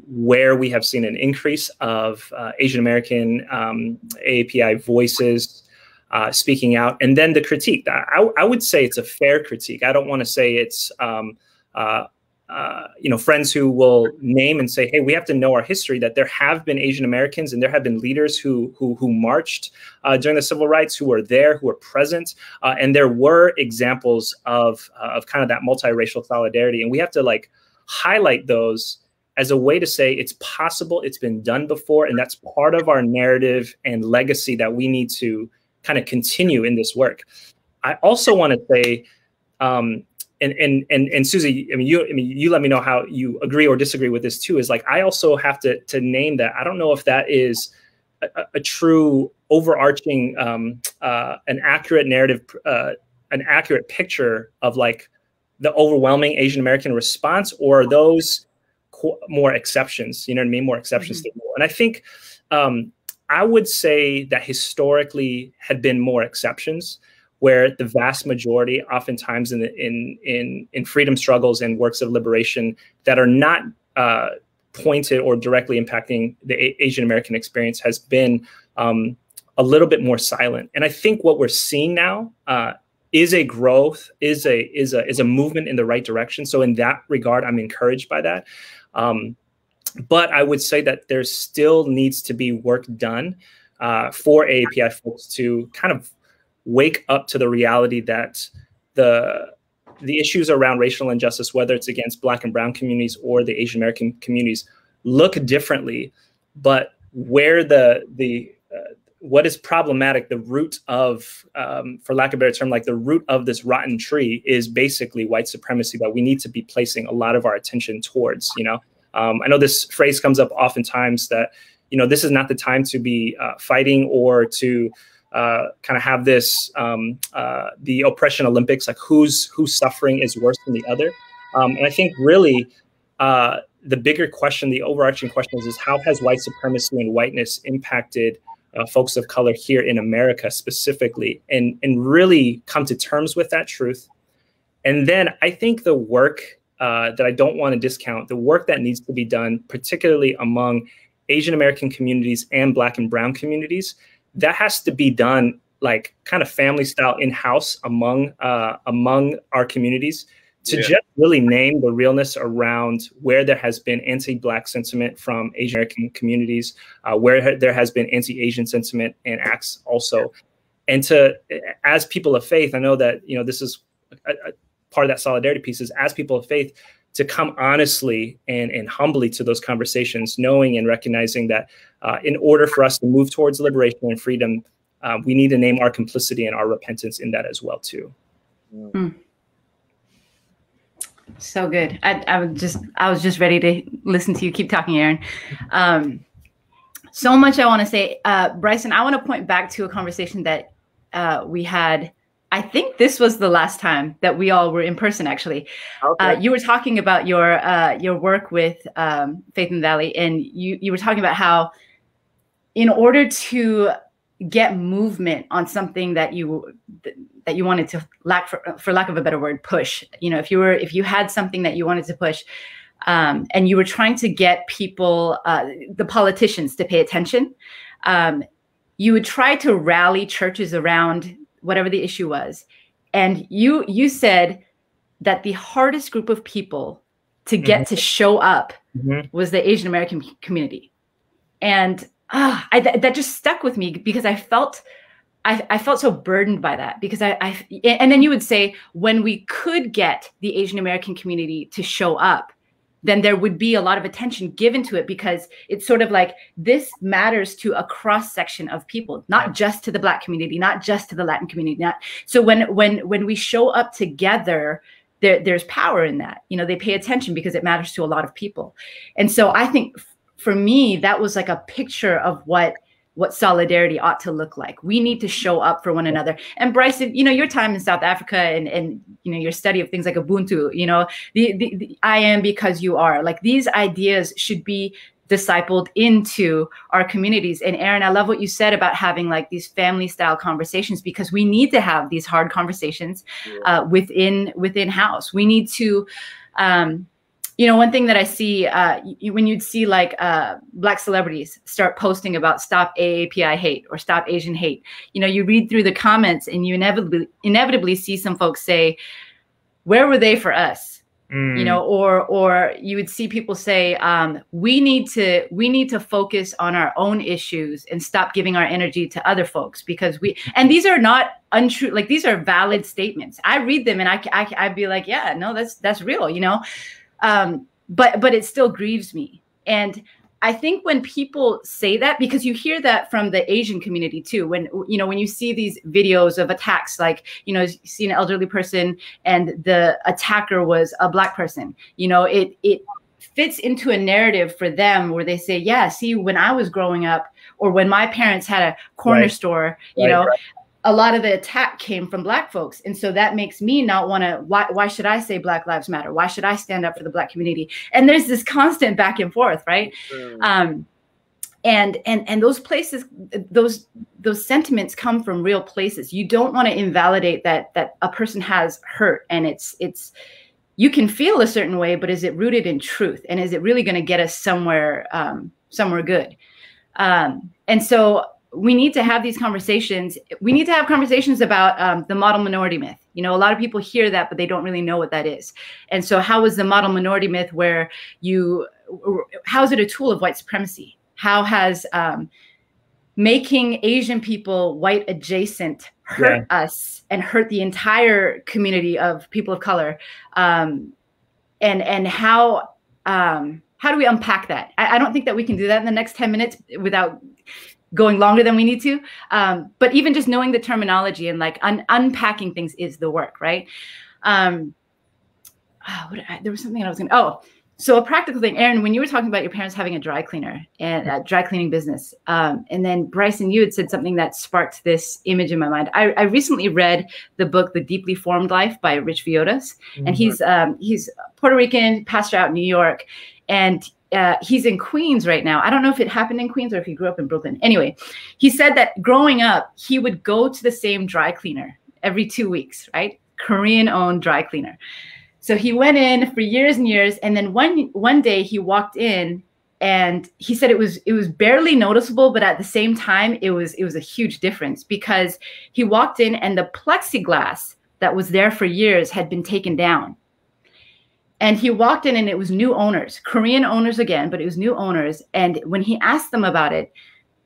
where we have seen an increase of Asian American AAPI voices speaking out, and then the critique. I would say it's a fair critique. I don't want to say it's friends who will name and say, hey, we have to know our history, that there have been Asian Americans and there have been leaders who marched during the civil rights, who were there, who were present. And there were examples of kind of that multiracial solidarity. And we have to like highlight those as a way to say it's possible, it's been done before. And that's part of our narrative and legacy that we need to kind of continue in this work. I also want to say, and Susie, you let me know how you agree or disagree with this too, is like, I also have to name that. I don't know if that is a true overarching, an accurate narrative, an accurate picture of like the overwhelming Asian American response, or those more exceptions, you know what I mean? More exceptions to the rule. And I think, I would say that historically had been more exceptions, where the vast majority, oftentimes in freedom struggles and works of liberation that are not pointed or directly impacting the Asian American experience, has been a little bit more silent. And I think what we're seeing now is a growth, is a movement in the right direction. So in that regard, I'm encouraged by that. But I would say that there still needs to be work done for AAPI folks to kind of wake up to the reality that the issues around racial injustice, whether it's against Black and brown communities or the Asian American communities, look differently. But where what is problematic, the root of, for lack of a better term, like the root of this rotten tree is basically white supremacy that we need to be placing a lot of our attention towards. I know this phrase comes up oftentimes that, this is not the time to be fighting or to kind of have this, the oppression Olympics, like whose suffering is worse than the other. And I think really the bigger question, the overarching question is how has white supremacy and whiteness impacted folks of color here in America specifically, and really come to terms with that truth. And then I think the work that I don't want to discount, the work that needs to be done, particularly among Asian American communities and Black and brown communities, that has to be done like kind of family style in-house among our communities to just really name the realness around where there has been anti-Black sentiment from Asian American communities, where there has been anti-Asian sentiment and acts also. And to, as people of faith, I know that, this is a part of that solidarity piece, is as people of faith to come honestly and humbly to those conversations, knowing and recognizing that in order for us to move towards liberation and freedom, we need to name our complicity and our repentance in that as well too. Mm. So good. I was just ready to listen to you keep talking, Aaron. So much I want to say. Bryson, I want to point back to a conversation that we had. I think this was the last time that we all were in person, actually. Okay. You were talking about your work with Faith in the Valley, and you were talking about how in order to get movement on something that you wanted to for lack of a better word, push, if you had something that you wanted to push, and you were trying to get people, the politicians, to pay attention, you would try to rally churches around whatever the issue was. And you said that the hardest group of people to get to show up was the Asian American community. And that just stuck with me because I felt so burdened by that, because and then you would say, when we could get the Asian American community to show up, then there would be a lot of attention given to it, because it's sort of like this matters to a cross section of people, not just to the Black community, not just to the Latin community. So when we show up together, there's power in that. They pay attention because it matters to a lot of people. And so I think for me, that was like a picture of what solidarity ought to look like. We need to show up for one another. And Bryson, your time in South Africa and your study of things like Ubuntu, the I am because you are, like, these ideas should be discipled into our communities. And Aaron, I love what you said about having like these family style conversations, because we need to have these hard conversations within house. We need to, one thing that I see when you'd see like Black celebrities start posting about stop AAPI hate or stop Asian hate, you read through the comments and you inevitably see some folks say, where were they for us? Or you would see people say, we need to focus on our own issues and stop giving our energy to other folks, because and these are not untrue, like these are valid statements. I read them and I'd be like, yeah, no, that's real, but it still grieves me. And I think when people say that, because you hear that from the Asian community too, when you see these videos of attacks, like, you see an elderly person and the attacker was a Black person, it fits into a narrative for them where they say, yeah, see, when I was growing up, or when my parents had a corner store, a lot of the attack came from Black folks. And so that makes me not want to, why should I say Black Lives Matter? Why should I stand up for the Black community? And there's this constant back and forth, right? And those places, those sentiments come from real places. You don't want to invalidate that a person has hurt, and it's you can feel a certain way, but is it rooted in truth? And is it really going to get us somewhere good? And so we need to have these conversations. We need to have conversations about the model minority myth. A lot of people hear that, but they don't really know what that is. And so how is the model minority myth how is it a tool of white supremacy? How has making Asian people white adjacent hurt us and hurt the entire community of people of color. And how do we unpack that? I don't think that we can do that in the next 10 minutes without going longer than we need to. But even just knowing the terminology and like unpacking things is the work, right? There was something I was going to, so a practical thing, Aaron, when you were talking about your parents having a dry cleaner and a dry cleaning business, and then Bryson, you had said something that sparked this image in my mind. I recently read the book, The Deeply Formed Life by Rich Villottas, and he's Puerto Rican, pastor out in New York, and he's in Queens right now. I don't know if it happened in Queens or if he grew up in Brooklyn. Anyway, he said that growing up, he would go to the same dry cleaner every 2 weeks, right? Korean-owned dry cleaner. So he went in for years and years, and then one day he walked in, and he said it was barely noticeable, but at the same time it was a huge difference, because he walked in and the plexiglass that was there for years had been taken down. And he walked in and it was new owners, Korean owners again, but it was new owners. And when he asked them about it,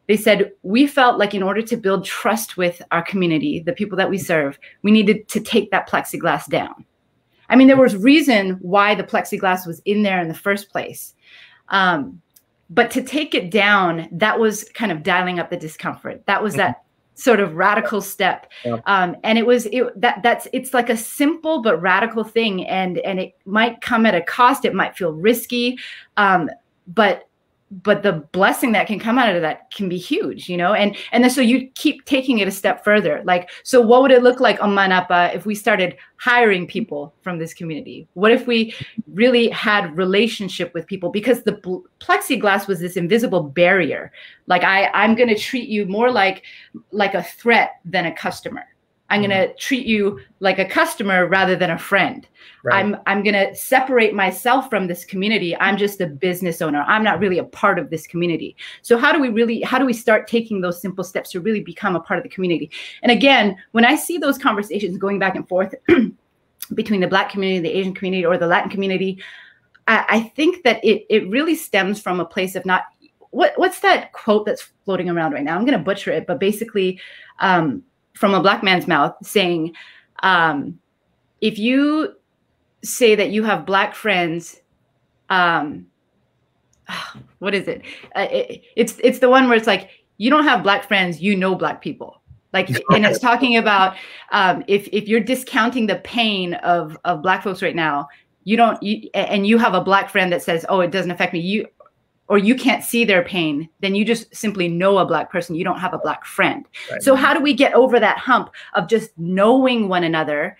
they said, we felt like in order to build trust with our community, the people that we serve, we needed to take that plexiglass down. I mean, there was reason why the plexiglass was in there in the first place. But to take it down, that was kind of dialing up the discomfort. That was that sort of radical step. Yeah. And it's like a simple but radical thing. And it might come at a cost. It might feel risky. But the blessing that can come out of that can be huge, you know? And then so you keep taking it a step further. Like, so what would it look like on Manapa if we started hiring people from this community? What if we really had relationship with people? Because the plexiglass was this invisible barrier. Like I'm going to treat you more like a threat than a customer. I'm going to treat you like a customer rather than a friend. Right. I'm going to separate myself from this community. I'm just a business owner. I'm not really a part of this community. So how do we start taking those simple steps to really become a part of the community? And again, when I see those conversations going back and forth between the Black community, the Asian community, or the Latin community, I think that it really stems from a place of not, what's that quote that's floating around right now? I'm going to butcher it, but basically, from a Black man's mouth, saying, if you say that you have Black friends, what is it? It's the one where it's like, you don't have Black friends, you know Black people. Like, and it's talking about if you're discounting the pain of Black folks right now, and you have a Black friend that says, oh, it doesn't affect me, or you can't see their pain, then you just simply know a Black person. You don't have a Black friend. Right. So how do we get over that hump of just knowing one another,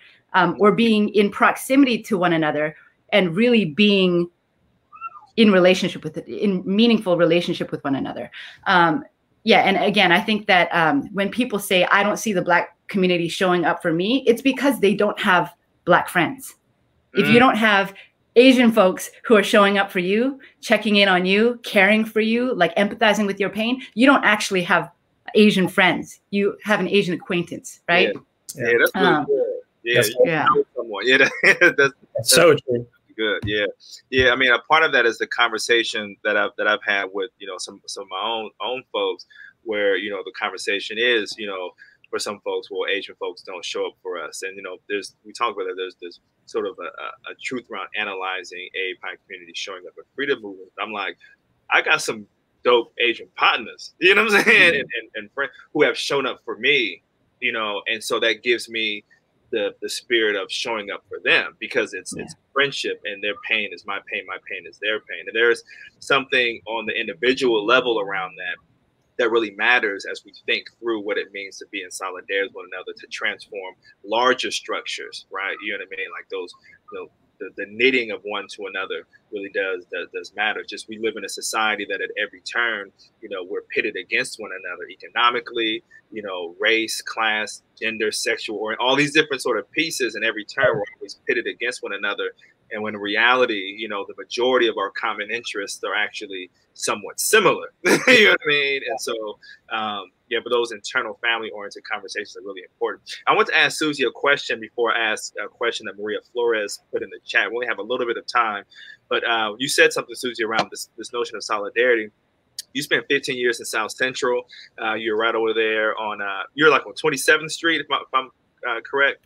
or being in proximity to one another, and really being in relationship with it, in meaningful relationship with one another? Yeah, and again, I think that when people say, I don't see the Black community showing up for me, it's because they don't have Black friends. If you don't have Asian folks who are showing up for you, checking in on you, caring for you, like empathizing with your pain, you don't actually have Asian friends. You have an Asian acquaintance, right? Yeah, that's really good. Yeah, that's so true. Good. Yeah. I mean, a part of that is the conversation that I've had with some of my own folks, where the conversation is for some folks, well, Asian folks don't show up for us, and we talk about that. There's sort of a truth around analyzing AAPI community showing up at freedom movement. I'm like, I got some dope Asian partners, you know what I'm saying, and friends who have shown up for me, and so that gives me the spirit of showing up for them, because it's friendship, and their pain is my pain is their pain, and there's something on the individual level around that really matters as we think through what it means to be in solidarity with one another, to transform larger structures, right? You know what I mean? Like those, the knitting of one to another really does matter. Just we live in a society that at every turn, we're pitted against one another economically, race, class, gender, sexual, or all these different sort of pieces. And every turn we're always pitted against one another. And when in reality, the majority of our common interests are actually somewhat similar. You know what I mean? And so, but those internal family-oriented conversations are really important. I want to ask Susie a question before I ask a question that Maria Flores put in the chat. We only have a little bit of time, but you said something, Susie, around this notion of solidarity. you spent 15 years in South Central. You're right over there on, you're like on 27th Street, if I'm correct.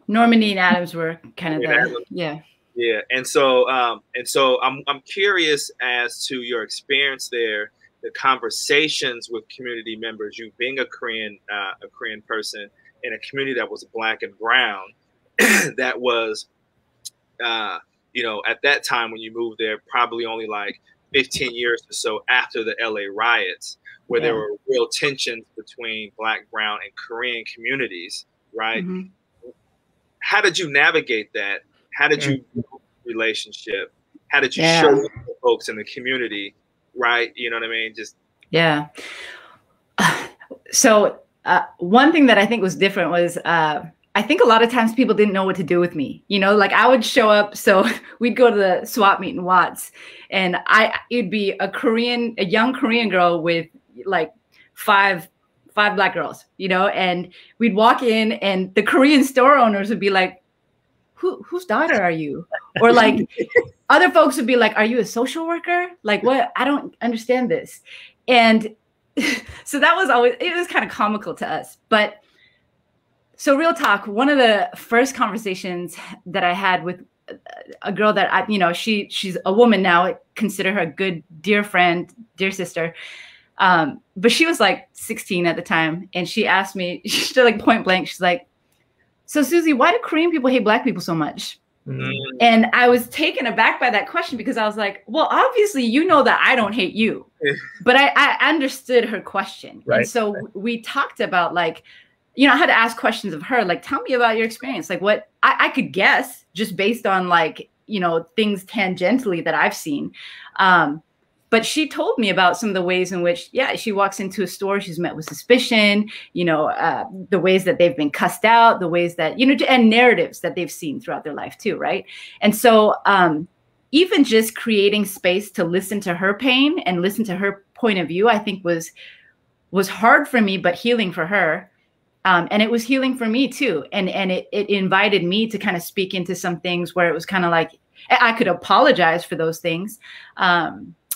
Normandy and Adams were kind of the, yeah. Yeah, and so I'm curious as to your experience there, the conversations with community members, you being a Korean person in a community that was Black and brown, that was, you know, at that time when you moved there, probably only like 15 years or so after the LA riots, where there were real tensions between Black, brown, and Korean communities, right? Mm-hmm. How did you navigate that? How did you build a relationship? How did you show the folks in the community, right? You know what I mean? Just So one thing that I think was different was I think a lot of times people didn't know what to do with me. You know, like I would show up, so we'd go to the swap meet in Watts, and it'd be a young Korean girl with like five Black girls, you know, and we'd walk in, and the Korean store owners would be like, whose daughter are you? Or like other folks would be like, are you a social worker? Like, what? I don't understand this. And so that was always, it was kind of comical to us. But so real talk, one of the first conversations that I had with a girl that you know, she's a woman now, I consider her a good, dear friend, dear sister. But she was like 16 at the time. And she asked me, she's like point blank, she's like, so Susie, why do Korean people hate Black people so much? Mm-hmm. And I was taken aback by that question, because I was like, well, obviously, you know that I don't hate you, but I understood her question. Right. And so we talked about, like, you know, I had to ask questions of her, like, tell me about your experience. Like, what I could guess just based on, like, you know, things tangentially that I've seen. But she told me about some of the ways in which, she walks into a store, she's met with suspicion, you know, the ways that they've been cussed out, the ways that, you know, and narratives that they've seen throughout their life too, right? And so even just creating space to listen to her pain and listen to her point of view, I think was hard for me, but healing for her. And it was healing for me too. And it invited me to kind of speak into some things where it was kind of like, I could apologize for those things.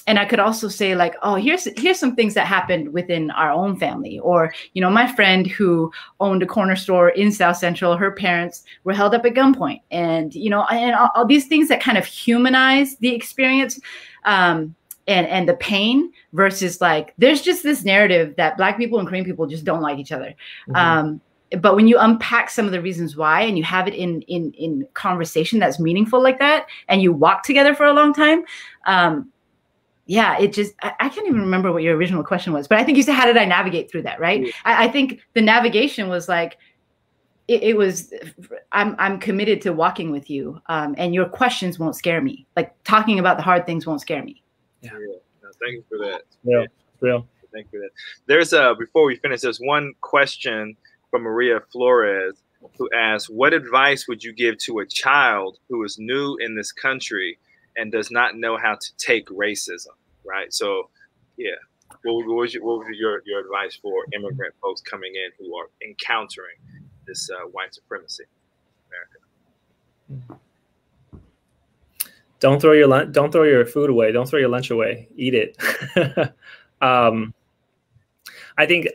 And I could also say, like, oh, here's some things that happened within our own family. Or, you know, my friend who owned a corner store in South Central, her parents were held up at gunpoint. And, you know, and all these things that kind of humanize the experience and the pain, versus like, there's just this narrative that Black people and Korean people just don't like each other. Mm-hmm. But when you unpack some of the reasons why, and you have it in conversation that's meaningful like that, and you walk together for a long time, it just, I can't even remember what your original question was, but I think you said, how did I navigate through that, right? Yeah. I think the navigation was like, it was, I'm committed to walking with you, and your questions won't scare me. Like, talking about the hard things won't scare me. Yeah. No, thank you for that. Yeah. Real. Thank you for that. There's before we finish, there's one question from Maria Flores, who asks, what advice would you give to a child who is new in this country and does not know how to take racism, right? So, what was your advice for immigrant folks coming in who are encountering this white supremacy in America? Don't throw your food away. Don't throw your lunch away. Eat it. I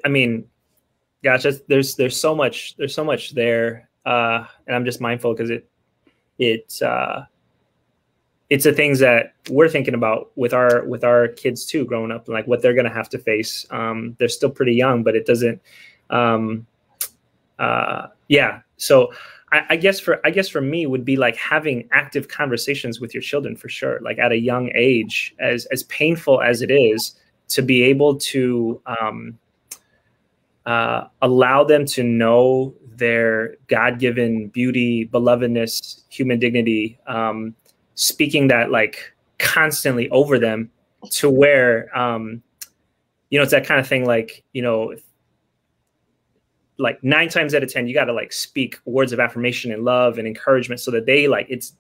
mean, gosh, there's so much there, and I'm just mindful because it's the things that we're thinking about with our kids too, growing up, like what they're going to have to face. They're still pretty young, but it doesn't. So I guess for me would be like having active conversations with your children, for sure. Like at a young age, as painful as it is, to be able to allow them to know their God-given beauty, belovedness, human dignity, speaking that like constantly over them, to where, it's that kind of thing, like, like 9 times out of 10, you got to like speak words of affirmation and love and encouragement, so that they like, it's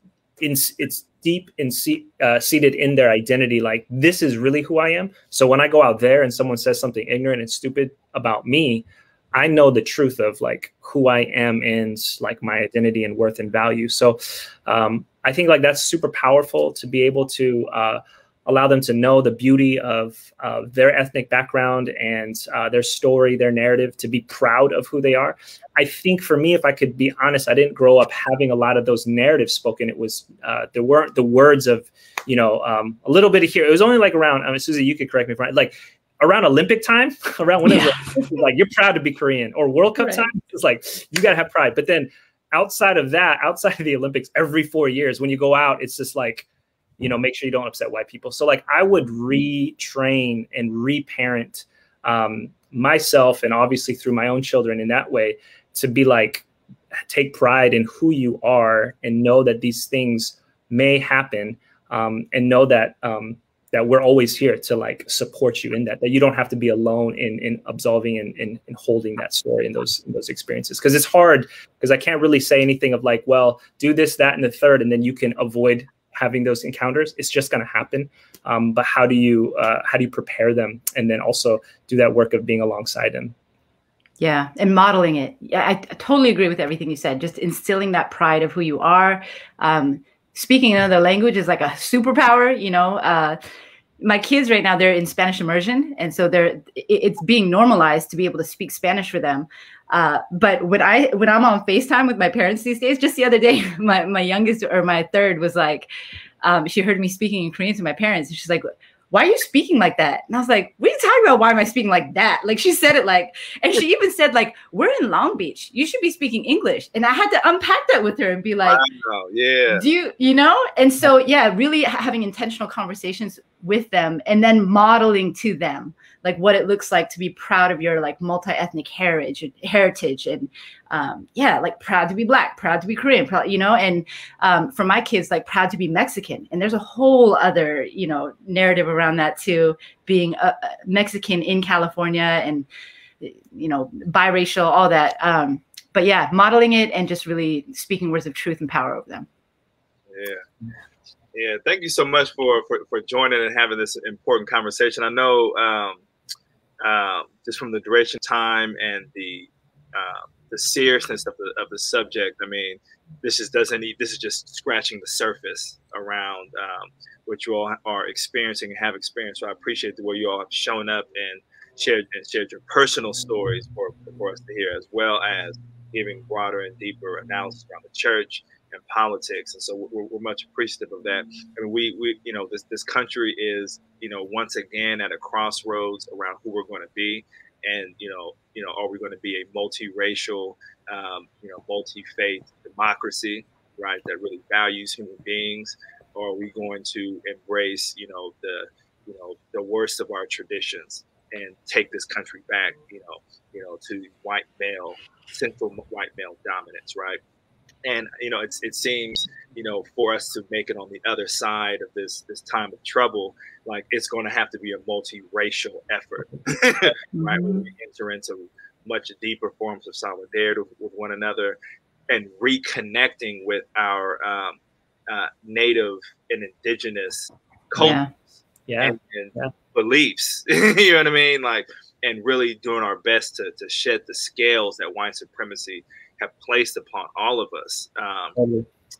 deep and seated in their identity. Like, this is really who I am. So when I go out there and someone says something ignorant and stupid about me, I know the truth of like who I am and like my identity and worth and value. So I think like that's super powerful, to be able to allow them to know the beauty of their ethnic background and their story, their narrative, to be proud of who they are. I think for me, if I could be honest, I didn't grow up having a lot of those narratives spoken. It was, there weren't the words of, you know, a little bit of here. It was only like around, I mean, Susie, you could correct me if I'm right, like around Olympic time, around when it was like, you're proud to be Korean, or World Cup time, it's like, you gotta have pride. But then outside of that, outside of the Olympics, every 4 years, when you go out, it's just like, you know, make sure you don't upset white people. So like I would retrain and reparent myself, and obviously through my own children in that way, to be like, take pride in who you are and know that these things may happen, and know that that we're always here to like support you in that you don't have to be alone in absolving and holding that story and those experiences. Because it's hard, because I can't really say anything of like, well, do this, that, and the third, and then you can avoid having those encounters. It's just going to happen. But how do you prepare them, and then also do that work of being alongside them? Yeah, and modeling it. Yeah, I totally agree with everything you said. Just instilling that pride of who you are. Speaking another language is like a superpower, you know. My kids right now, they're in Spanish immersion. And so it's being normalized to be able to speak Spanish for them. But when I'm on FaceTime with my parents these days, just the other day, my youngest, or my third, was like, she heard me speaking in Korean to my parents. And she's like, why are you speaking like that? And I was like, what are you talking about? Why am I speaking like that? Like, she said it like, and she even said like, we're in Long Beach. You should be speaking English. And I had to unpack that with her and be like, wow, yeah. Do you know? And so, yeah, really having intentional conversations with them, and then modeling to them like what it looks like to be proud of your like multi-ethnic heritage, and yeah, like proud to be Black, proud to be Korean, proud, you know, and for my kids, like proud to be Mexican. And there's a whole other, you know, narrative around that too, being a Mexican in California, and, you know, biracial, all that. But yeah, modeling it and just really speaking words of truth and power over them. Yeah. Yeah, thank you so much for joining and having this important conversation. I know just from the duration of time and the seriousness of the subject, I mean, this is just scratching the surface around what you all are experiencing and have experienced. So I appreciate the way you all have shown up and shared your personal stories for us to hear, as well as giving broader and deeper analysis around the church and politics. And so we're much appreciative of that. I mean, we you know, this country is, you know, once again at a crossroads around who we're going to be. And, you know, are we going to be a multiracial, you know, multi-faith democracy, right, that really values human beings? Or are we going to embrace, you know, the worst of our traditions and take this country back, you know, to white male, central white male dominance, right? And, you know, it seems, you know, for us to make it on the other side of this time of trouble, like it's going to have to be a multiracial effort, right? Where we enter into much deeper forms of solidarity with one another, and reconnecting with our native and indigenous cultures and beliefs, you know what I mean? Like, and really doing our best to shed the scales that white supremacy have placed upon all of us,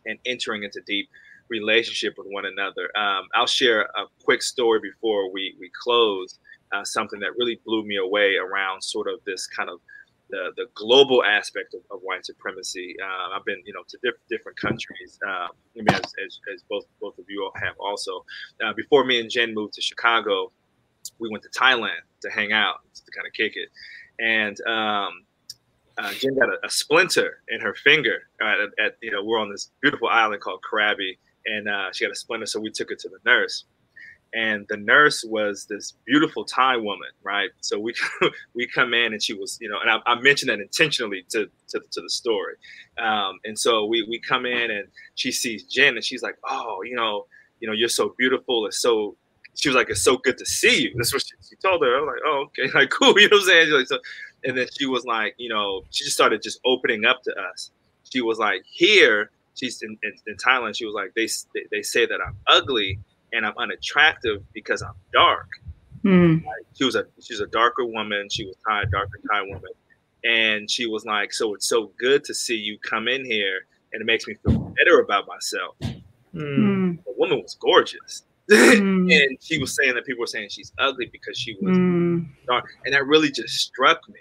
and entering into deep relationship with one another. I'll share a quick story before we close, something that really blew me away around sort of this kind of the global aspect of white supremacy. I've been, you know, to different countries, I mean, as both of you all have also. Before me and Jen moved to Chicago, we went to Thailand to hang out, to kind of kick it. And Jen got a splinter in her finger at you know, we're on this beautiful island called Krabi, and she got a splinter, so we took her to the nurse. And the nurse was this beautiful Thai woman, right? So we come in, and she was, you know, and I mentioned that intentionally to the story. And so we come in, and she sees Jen, and she's like, oh, you know, you're so beautiful. It's so, she was like, it's so good to see you. That's what she told her. I was like, oh, okay, like cool, you know what I'm saying? Like, so, and then she was like, you know, she just started just opening up to us. She was like, here, she's in Thailand. She was like, they say that I'm ugly and I'm unattractive because I'm dark. Like, she's a darker woman. She was darker Thai woman. And she was like, so it's so good to see you come in here, and it makes me feel better about myself. The woman was gorgeous. And she was saying that people were saying she's ugly because she was dark. And that really just struck me,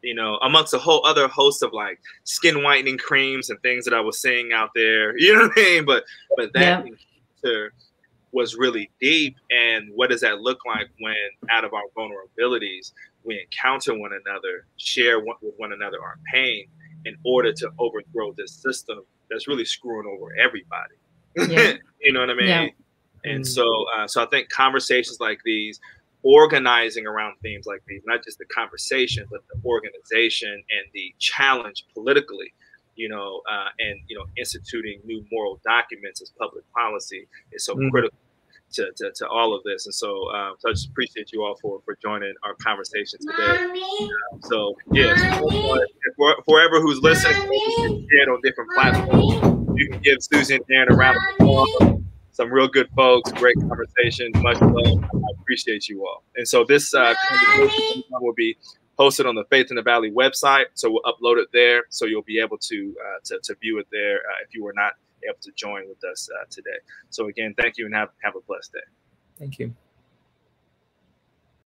you know, amongst a whole other host of like skin whitening creams and things that I was seeing out there. You know what I mean? But that encounter was really deep. And what does that look like when out of our vulnerabilities, we encounter one another, share with one another our pain in order to overthrow this system that's really screwing over everybody. You know what I mean? And so I think conversations like these, organizing around themes like these, not just the conversation, but the organization and the challenge politically, you know, and, you know, instituting new moral documents as public policy is so critical to all of this. And so, so I just appreciate you all for joining our conversation today. So yes, forever who's listening, on different platforms, you can give Susie and Aaron a round of applause. Some real good folks, great conversation, much love. I appreciate you all. And so this conversation will be hosted on the Faith in the Valley website. So we'll upload it there, so you'll be able to view it there if you were not able to join with us today. So again, thank you and have a blessed day. Thank you.